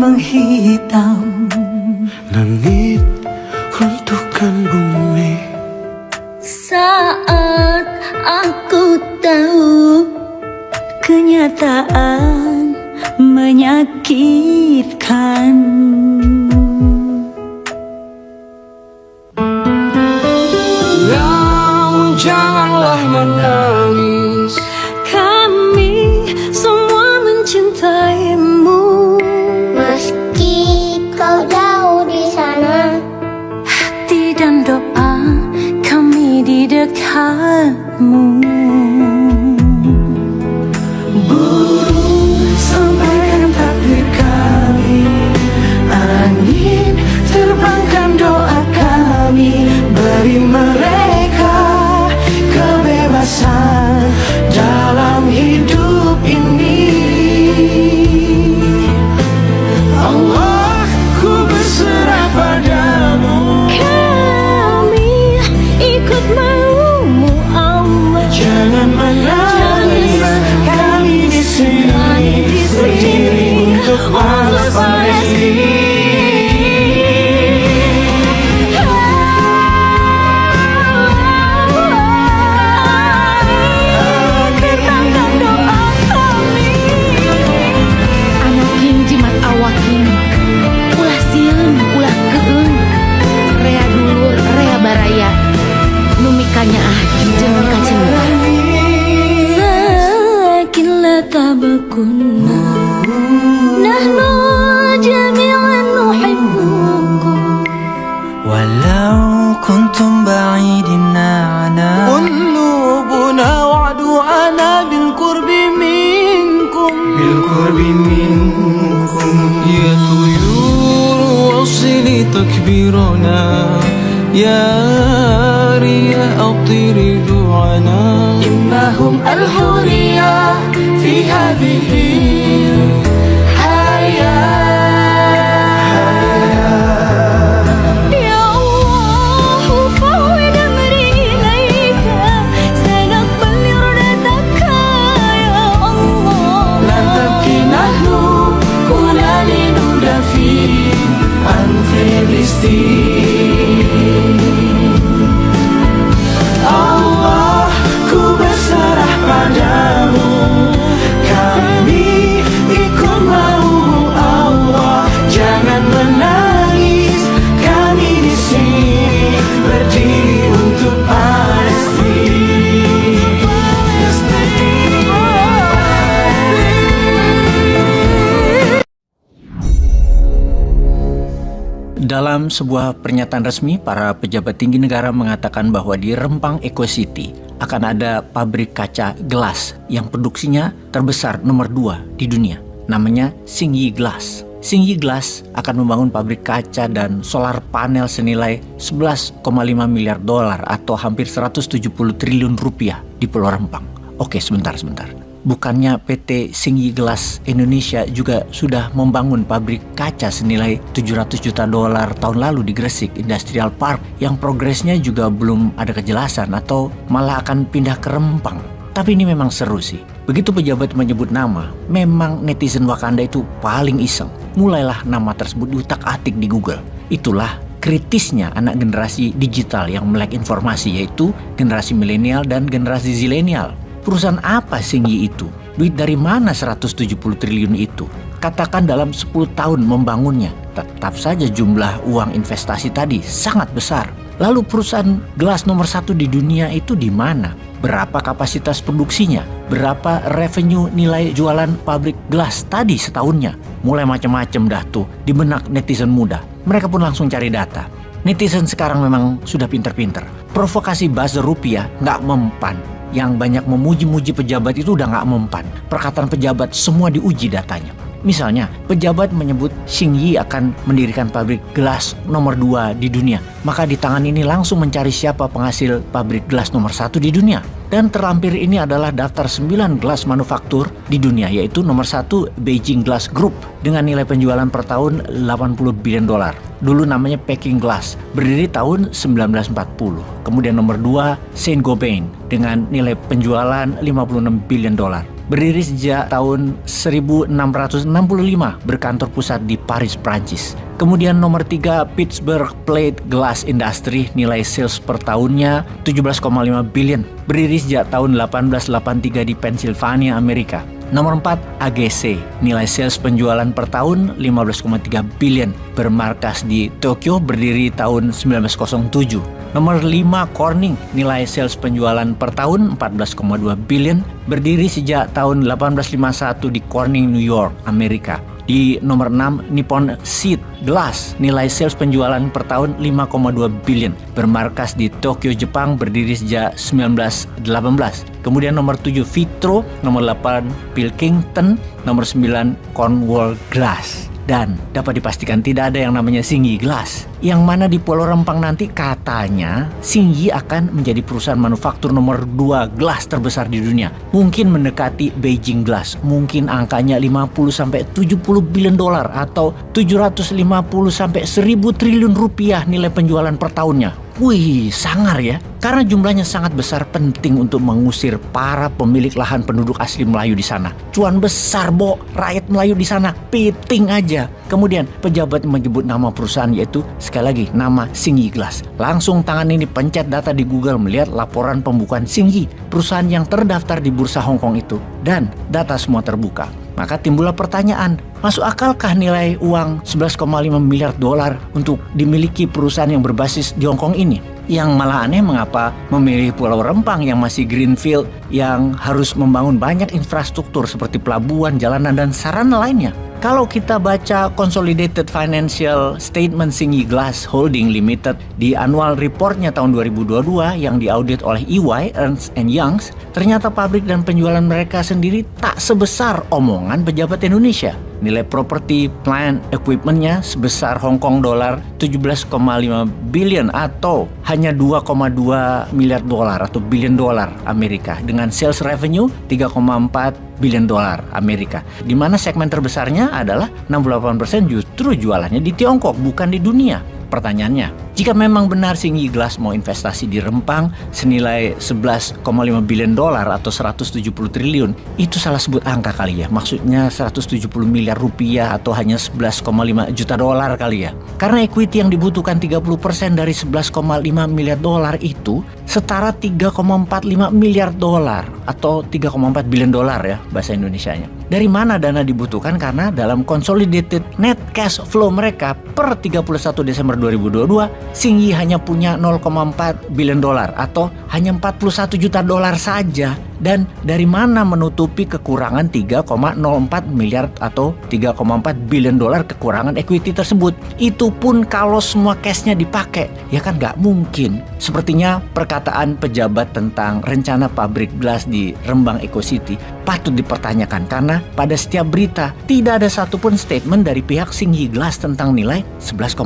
Menghitam langit runtuhkan bumi. Saat aku tahu kenyataan menyakitkan, namun janganlah menangis. Kami semua mencintaimu. Kau jauh di sana, hati dan doa kami di dekatmu. Burung sampaikan takdir kami, angin terbangkan doa kami. Beri mereka kebebasan dalam hidup ini. Allah, ku berserah padamu. Kami ikut maumu Allah. Jangan menangis, kami di sini berdiri untuk balas rezeki. كنا نحن جميعا نحبكم ولو كنتم بعيدين عنا قلوبنا وعدونا بالقرب منكم يا طيور وصلي تكبيرنا يا رياء أطيري دعانا إنهم الحورية في في هذه الحياة. يا الله فوض أمري إليك سنقبل إرادتك يا الله. لن تبكي نحن كنا لندافع عن فلسطين. Allah, ku berserah padamu, kami ikut mau Allah. Jangan menangis, kami di sini berdiri untuk Dalam sebuah pernyataan resmi, para pejabat tinggi negara mengatakan bahwa di Rempang Eco City akan ada pabrik kaca gelas yang produksinya terbesar nomor 2 di dunia. Namanya Xingyi Glass. Xingyi Glass akan membangun pabrik kaca dan solar panel senilai 11,5 miliar dolar atau hampir 170 triliun rupiah di Pulau Rempang. Oke, sebentar. Bukannya PT Xingyi Glass Indonesia juga sudah membangun pabrik kaca senilai 700 juta dolar tahun lalu di Gresik Industrial Park yang progresnya juga belum ada kejelasan atau malah akan pindah ke Rempang. Tapi ini memang seru sih. Begitu pejabat menyebut nama, memang netizen Wakanda itu paling iseng. Mulailah nama tersebut diutak-atik di Google. Itulah kritisnya anak generasi digital yang melek informasi, yaitu generasi milenial dan generasi zilenial. Perusahaan apa Xingyi itu? Duit dari mana 170 triliun itu? Katakan dalam 10 tahun membangunnya, tetap saja jumlah uang investasi tadi sangat besar. Lalu perusahaan gelas nomor 1 di dunia itu di mana? Berapa kapasitas produksinya? Berapa revenue nilai jualan pabrik gelas tadi setahunnya? Mulai macam-macam dah tuh di benak netizen muda. Mereka pun langsung cari data. Netizen sekarang memang sudah pinter-pinter. Provokasi buzzer rupiah nggak mempan. Yang banyak memuji-muji pejabat itu udah nggak mempan. Perkataan pejabat semua diuji datanya. Misalnya, pejabat menyebut Xingyi akan mendirikan pabrik gelas nomor 2 di dunia. Maka di tangan ini langsung mencari siapa penghasil pabrik gelas nomor 1 di dunia. Dan terlampir ini adalah daftar 9 gelas manufaktur di dunia, yaitu nomor 1 Beijing Glass Group dengan nilai penjualan per tahun 80 billion dolar. Dulu namanya Peking Glass, berdiri tahun 1940. Kemudian nomor 2 Saint-Gobain dengan nilai penjualan 56 billion dolar. Berdiri sejak tahun 1665, berkantor pusat di Paris, Prancis. Kemudian nomor 3 Pittsburgh Plate Glass Industry, nilai sales per tahunnya 17,5 billion. Berdiri sejak tahun 1883 di Pennsylvania, Amerika. Nomor 4 AGC, nilai sales penjualan per tahun 15,3 billion, bermarkas di Tokyo, berdiri tahun 1907. Nomor 5 Corning, nilai sales penjualan per tahun 14,2 billion, berdiri sejak tahun 1851 di Corning, New York, Amerika. Di nomor 6 Nippon Seed Glass, nilai sales penjualan per tahun 5,2 billion, bermarkas di Tokyo, Jepang, berdiri sejak 1918. Kemudian nomor 7 Vitro, nomor 8 Pilkington, nomor 9 Cornwall Glass. Dan dapat dipastikan tidak ada yang namanya Xingyi Glass. Yang mana di Pulau Rempang nanti katanya Xingyi akan menjadi perusahaan manufaktur nomor 2 gelas terbesar di dunia. Mungkin mendekati Beijing Glass. Mungkin angkanya 50-70 billion dolar atau 750-1000 triliun rupiah nilai penjualan per tahunnya. Wih, sangar ya. Karena jumlahnya sangat besar, penting untuk mengusir para pemilik lahan penduduk asli Melayu di sana. Cuan besar, Bo. Rakyat Melayu di sana piting aja. Kemudian pejabat menyebut nama perusahaan, yaitu sekali lagi nama Xingyi Glass. Langsung tangan ini pencet data di Google, melihat laporan pembukaan Xingyi, perusahaan yang terdaftar di bursa Hong Kong itu. Dan data semua terbuka. Maka timbullah pertanyaan, masuk akalkah nilai uang 11,5 miliar dolar untuk dimiliki perusahaan yang berbasis di Hong Kong ini? Yang malah aneh, mengapa memilih Pulau Rempang yang masih greenfield, yang harus membangun banyak infrastruktur seperti pelabuhan, jalanan, dan sarana lainnya. Kalau kita baca Consolidated Financial Statement Xingyi Glass Holding Limited di annual reportnya tahun 2022 yang diaudit oleh EY, Ernst & Young, ternyata pabrik dan penjualan mereka sendiri tak sebesar omongan pejabat Indonesia. Nilai properti, plant, equipmentnya sebesar Hong Kong dolar 17,5 billion atau hanya 2,2 miliar dolar atau billion dolar Amerika, dengan sales revenue 3,4 billion dolar Amerika. Di mana segmen terbesarnya adalah 68% justru jualannya di Tiongkok, bukan di dunia. Pertanyaannya, jika memang benar Singgi Glass mau investasi di Rempang senilai 11,5 billion dolar atau 170 triliun, itu salah sebut angka kali ya. Maksudnya 170 miliar rupiah atau hanya 11,5 juta dolar kali ya. Karena equity yang dibutuhkan 30% dari 11,5 miliar dolar itu setara 3,45 miliar dolar atau 3,4 billion dolar ya bahasa Indonesianya. Dari mana dana dibutuhkan? Karena dalam consolidated net cash flow mereka per 31 Desember 2022, Singgi hanya punya 0,4 billion dolar atau hanya 41 juta dolar saja. Dan dari mana menutupi kekurangan 3,04 miliar atau 3,4 billion dolar kekurangan equity tersebut? Itu pun kalau semua cashnya dipakai, ya kan nggak mungkin. Sepertinya perkataan pejabat tentang rencana pabrik gelas di Rembang Eco City patut dipertanyakan, karena pada setiap berita tidak ada satupun statement dari pihak Singgi Glass tentang nilai 11,5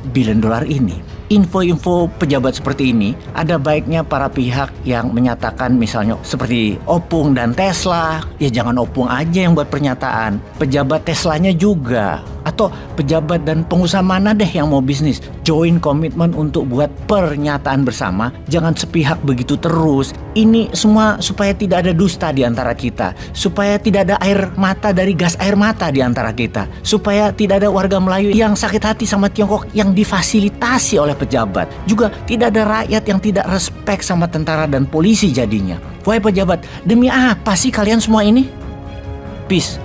billion dolar ini. Info-info pejabat seperti ini ada baiknya para pihak yang menyatakan, misalnya seperti Opung dan Tesla, ya jangan Opung aja yang buat pernyataan, pejabat Teslanya juga, atau pejabat dan pengusaha mana deh yang mau bisnis, join komitmen untuk buat pernyataan bersama, jangan sepihak begitu terus. Ini semua supaya tidak ada dusta di antara kita, supaya tidak ada air mata dari gas air mata di antara kita, supaya tidak ada warga Melayu yang sakit hati sama Tiongkok yang difasilitasi oleh pejabat, juga tidak ada rakyat yang tidak respect sama tentara dan polisi jadinya. Wahai pejabat, demi apa sih kalian semua ini? Peace.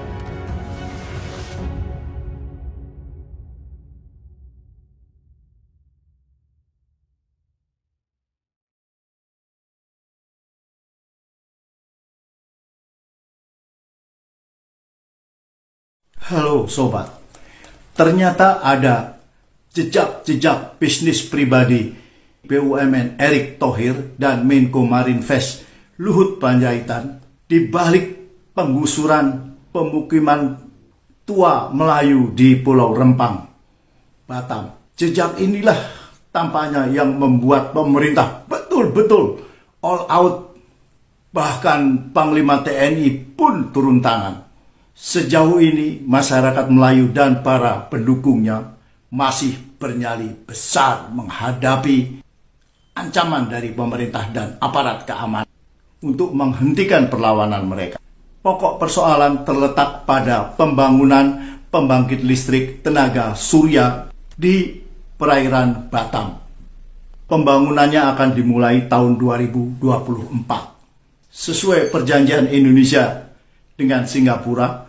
Halo sobat, ternyata ada jejak-jejak bisnis pribadi BUMN Erick Thohir dan Menko Marinvest Luhut Panjaitan di balik penggusuran pemukiman tua Melayu di Pulau Rempang, Batam. Jejak inilah tampaknya yang membuat pemerintah betul-betul all out. Bahkan Panglima TNI pun turun tangan. Sejauh ini masyarakat Melayu dan para pendukungnya masih bernyali besar menghadapi ancaman dari pemerintah dan aparat keamanan untuk menghentikan perlawanan mereka. Pokok persoalan terletak pada pembangunan pembangkit listrik tenaga surya di perairan Batam. Pembangunannya akan dimulai tahun 2024. Sesuai perjanjian Indonesia dengan Singapura,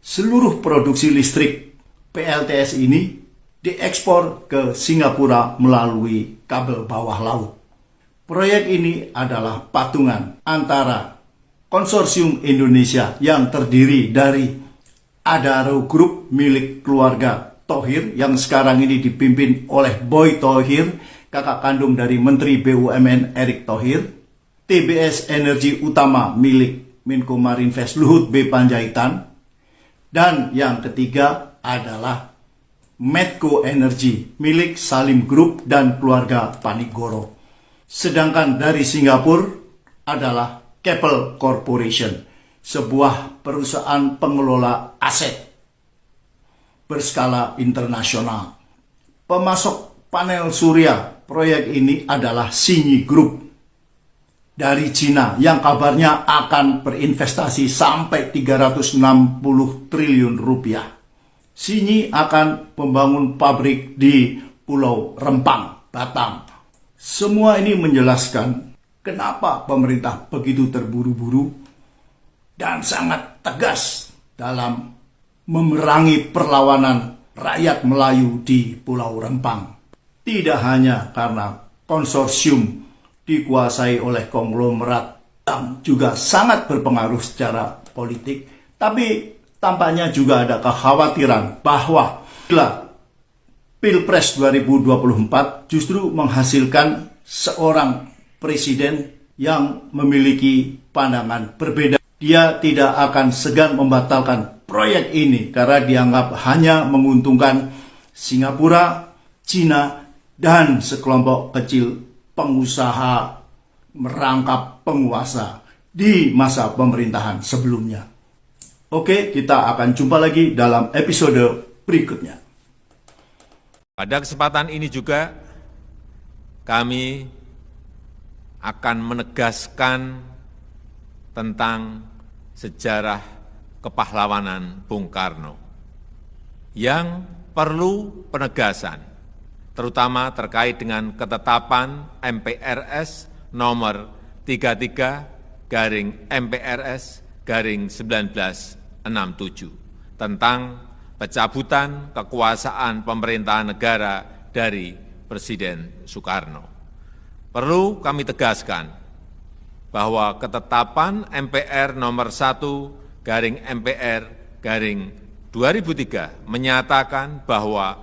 seluruh produksi listrik PLTS ini diekspor ke Singapura melalui kabel bawah laut. Proyek ini adalah patungan antara konsorsium Indonesia yang terdiri dari Adaro Group milik keluarga Thohir yang sekarang ini dipimpin oleh Boy Thohir, kakak kandung dari Menteri BUMN Erick Thohir, TBS Energi Utama milik Menko Marinvest Luhut B. Panjaitan, dan yang ketiga adalah Medco Energy milik Salim Group dan keluarga Panigoro. Sedangkan dari Singapura adalah Keppel Corporation, sebuah perusahaan pengelola aset berskala internasional. Pemasok panel surya proyek ini adalah Xingyi Group dari Cina yang kabarnya akan berinvestasi sampai 360 triliun rupiah. Xingyi akan membangun pabrik di Pulau Rempang, Batam. Semua ini menjelaskan kenapa pemerintah begitu terburu-buru dan sangat tegas dalam memerangi perlawanan rakyat Melayu di Pulau Rempang. Tidak hanya karena konsorsium dikuasai oleh konglomerat yang juga sangat berpengaruh secara politik, tapi tampaknya juga ada kekhawatiran bahwa bila Pilpres 2024 justru menghasilkan seorang presiden yang memiliki pandangan berbeda. Dia tidak akan segan membatalkan proyek ini karena dianggap hanya menguntungkan Singapura, Cina, dan sekelompok kecil pengusaha merangkap penguasa di masa pemerintahan sebelumnya. Oke, kita akan jumpa lagi dalam episode berikutnya. Pada kesempatan ini juga kami akan menegaskan tentang sejarah kepahlawanan Bung Karno yang perlu penegasan, terutama terkait dengan ketetapan MPRS nomor 33/MPRS/1967 tentang pencabutan kekuasaan pemerintahan negara dari Presiden Soekarno. Perlu kami tegaskan bahwa ketetapan MPR nomor 1/MPR/2003 menyatakan bahwa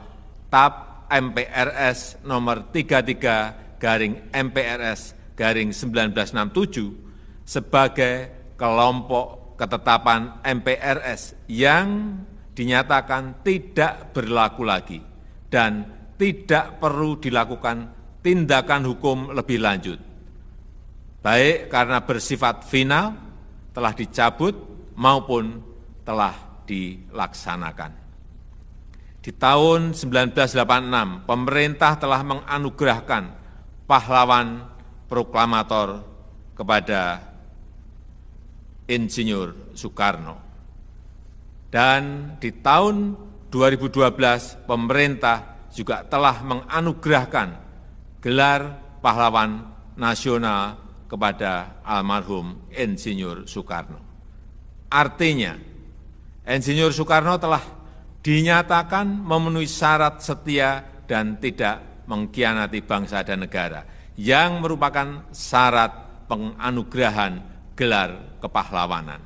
TAP MPRS nomor 33/MPRS/1967 sebagai kelompok ketetapan MPRS yang dinyatakan tidak berlaku lagi dan tidak perlu dilakukan tindakan hukum lebih lanjut, baik karena bersifat final, telah dicabut, maupun telah dilaksanakan. Di tahun 1986, pemerintah telah menganugerahkan pahlawan proklamator kepada Insinyur Soekarno. Dan di tahun 2012, pemerintah juga telah menganugerahkan gelar pahlawan nasional kepada almarhum Insinyur Soekarno. Artinya, Insinyur Soekarno telah dinyatakan memenuhi syarat setia dan tidak mengkhianati bangsa dan negara, yang merupakan syarat penganugerahan gelar kepahlawanan.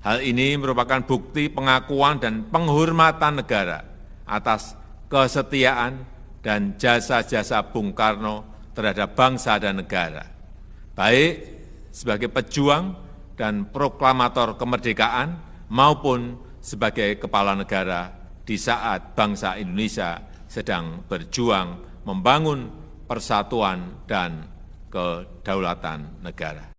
Hal ini merupakan bukti pengakuan dan penghormatan negara atas kesetiaan dan jasa-jasa Bung Karno terhadap bangsa dan negara, baik sebagai pejuang dan proklamator kemerdekaan maupun sebagai kepala negara di saat bangsa Indonesia sedang berjuang membangun persatuan dan kedaulatan negara.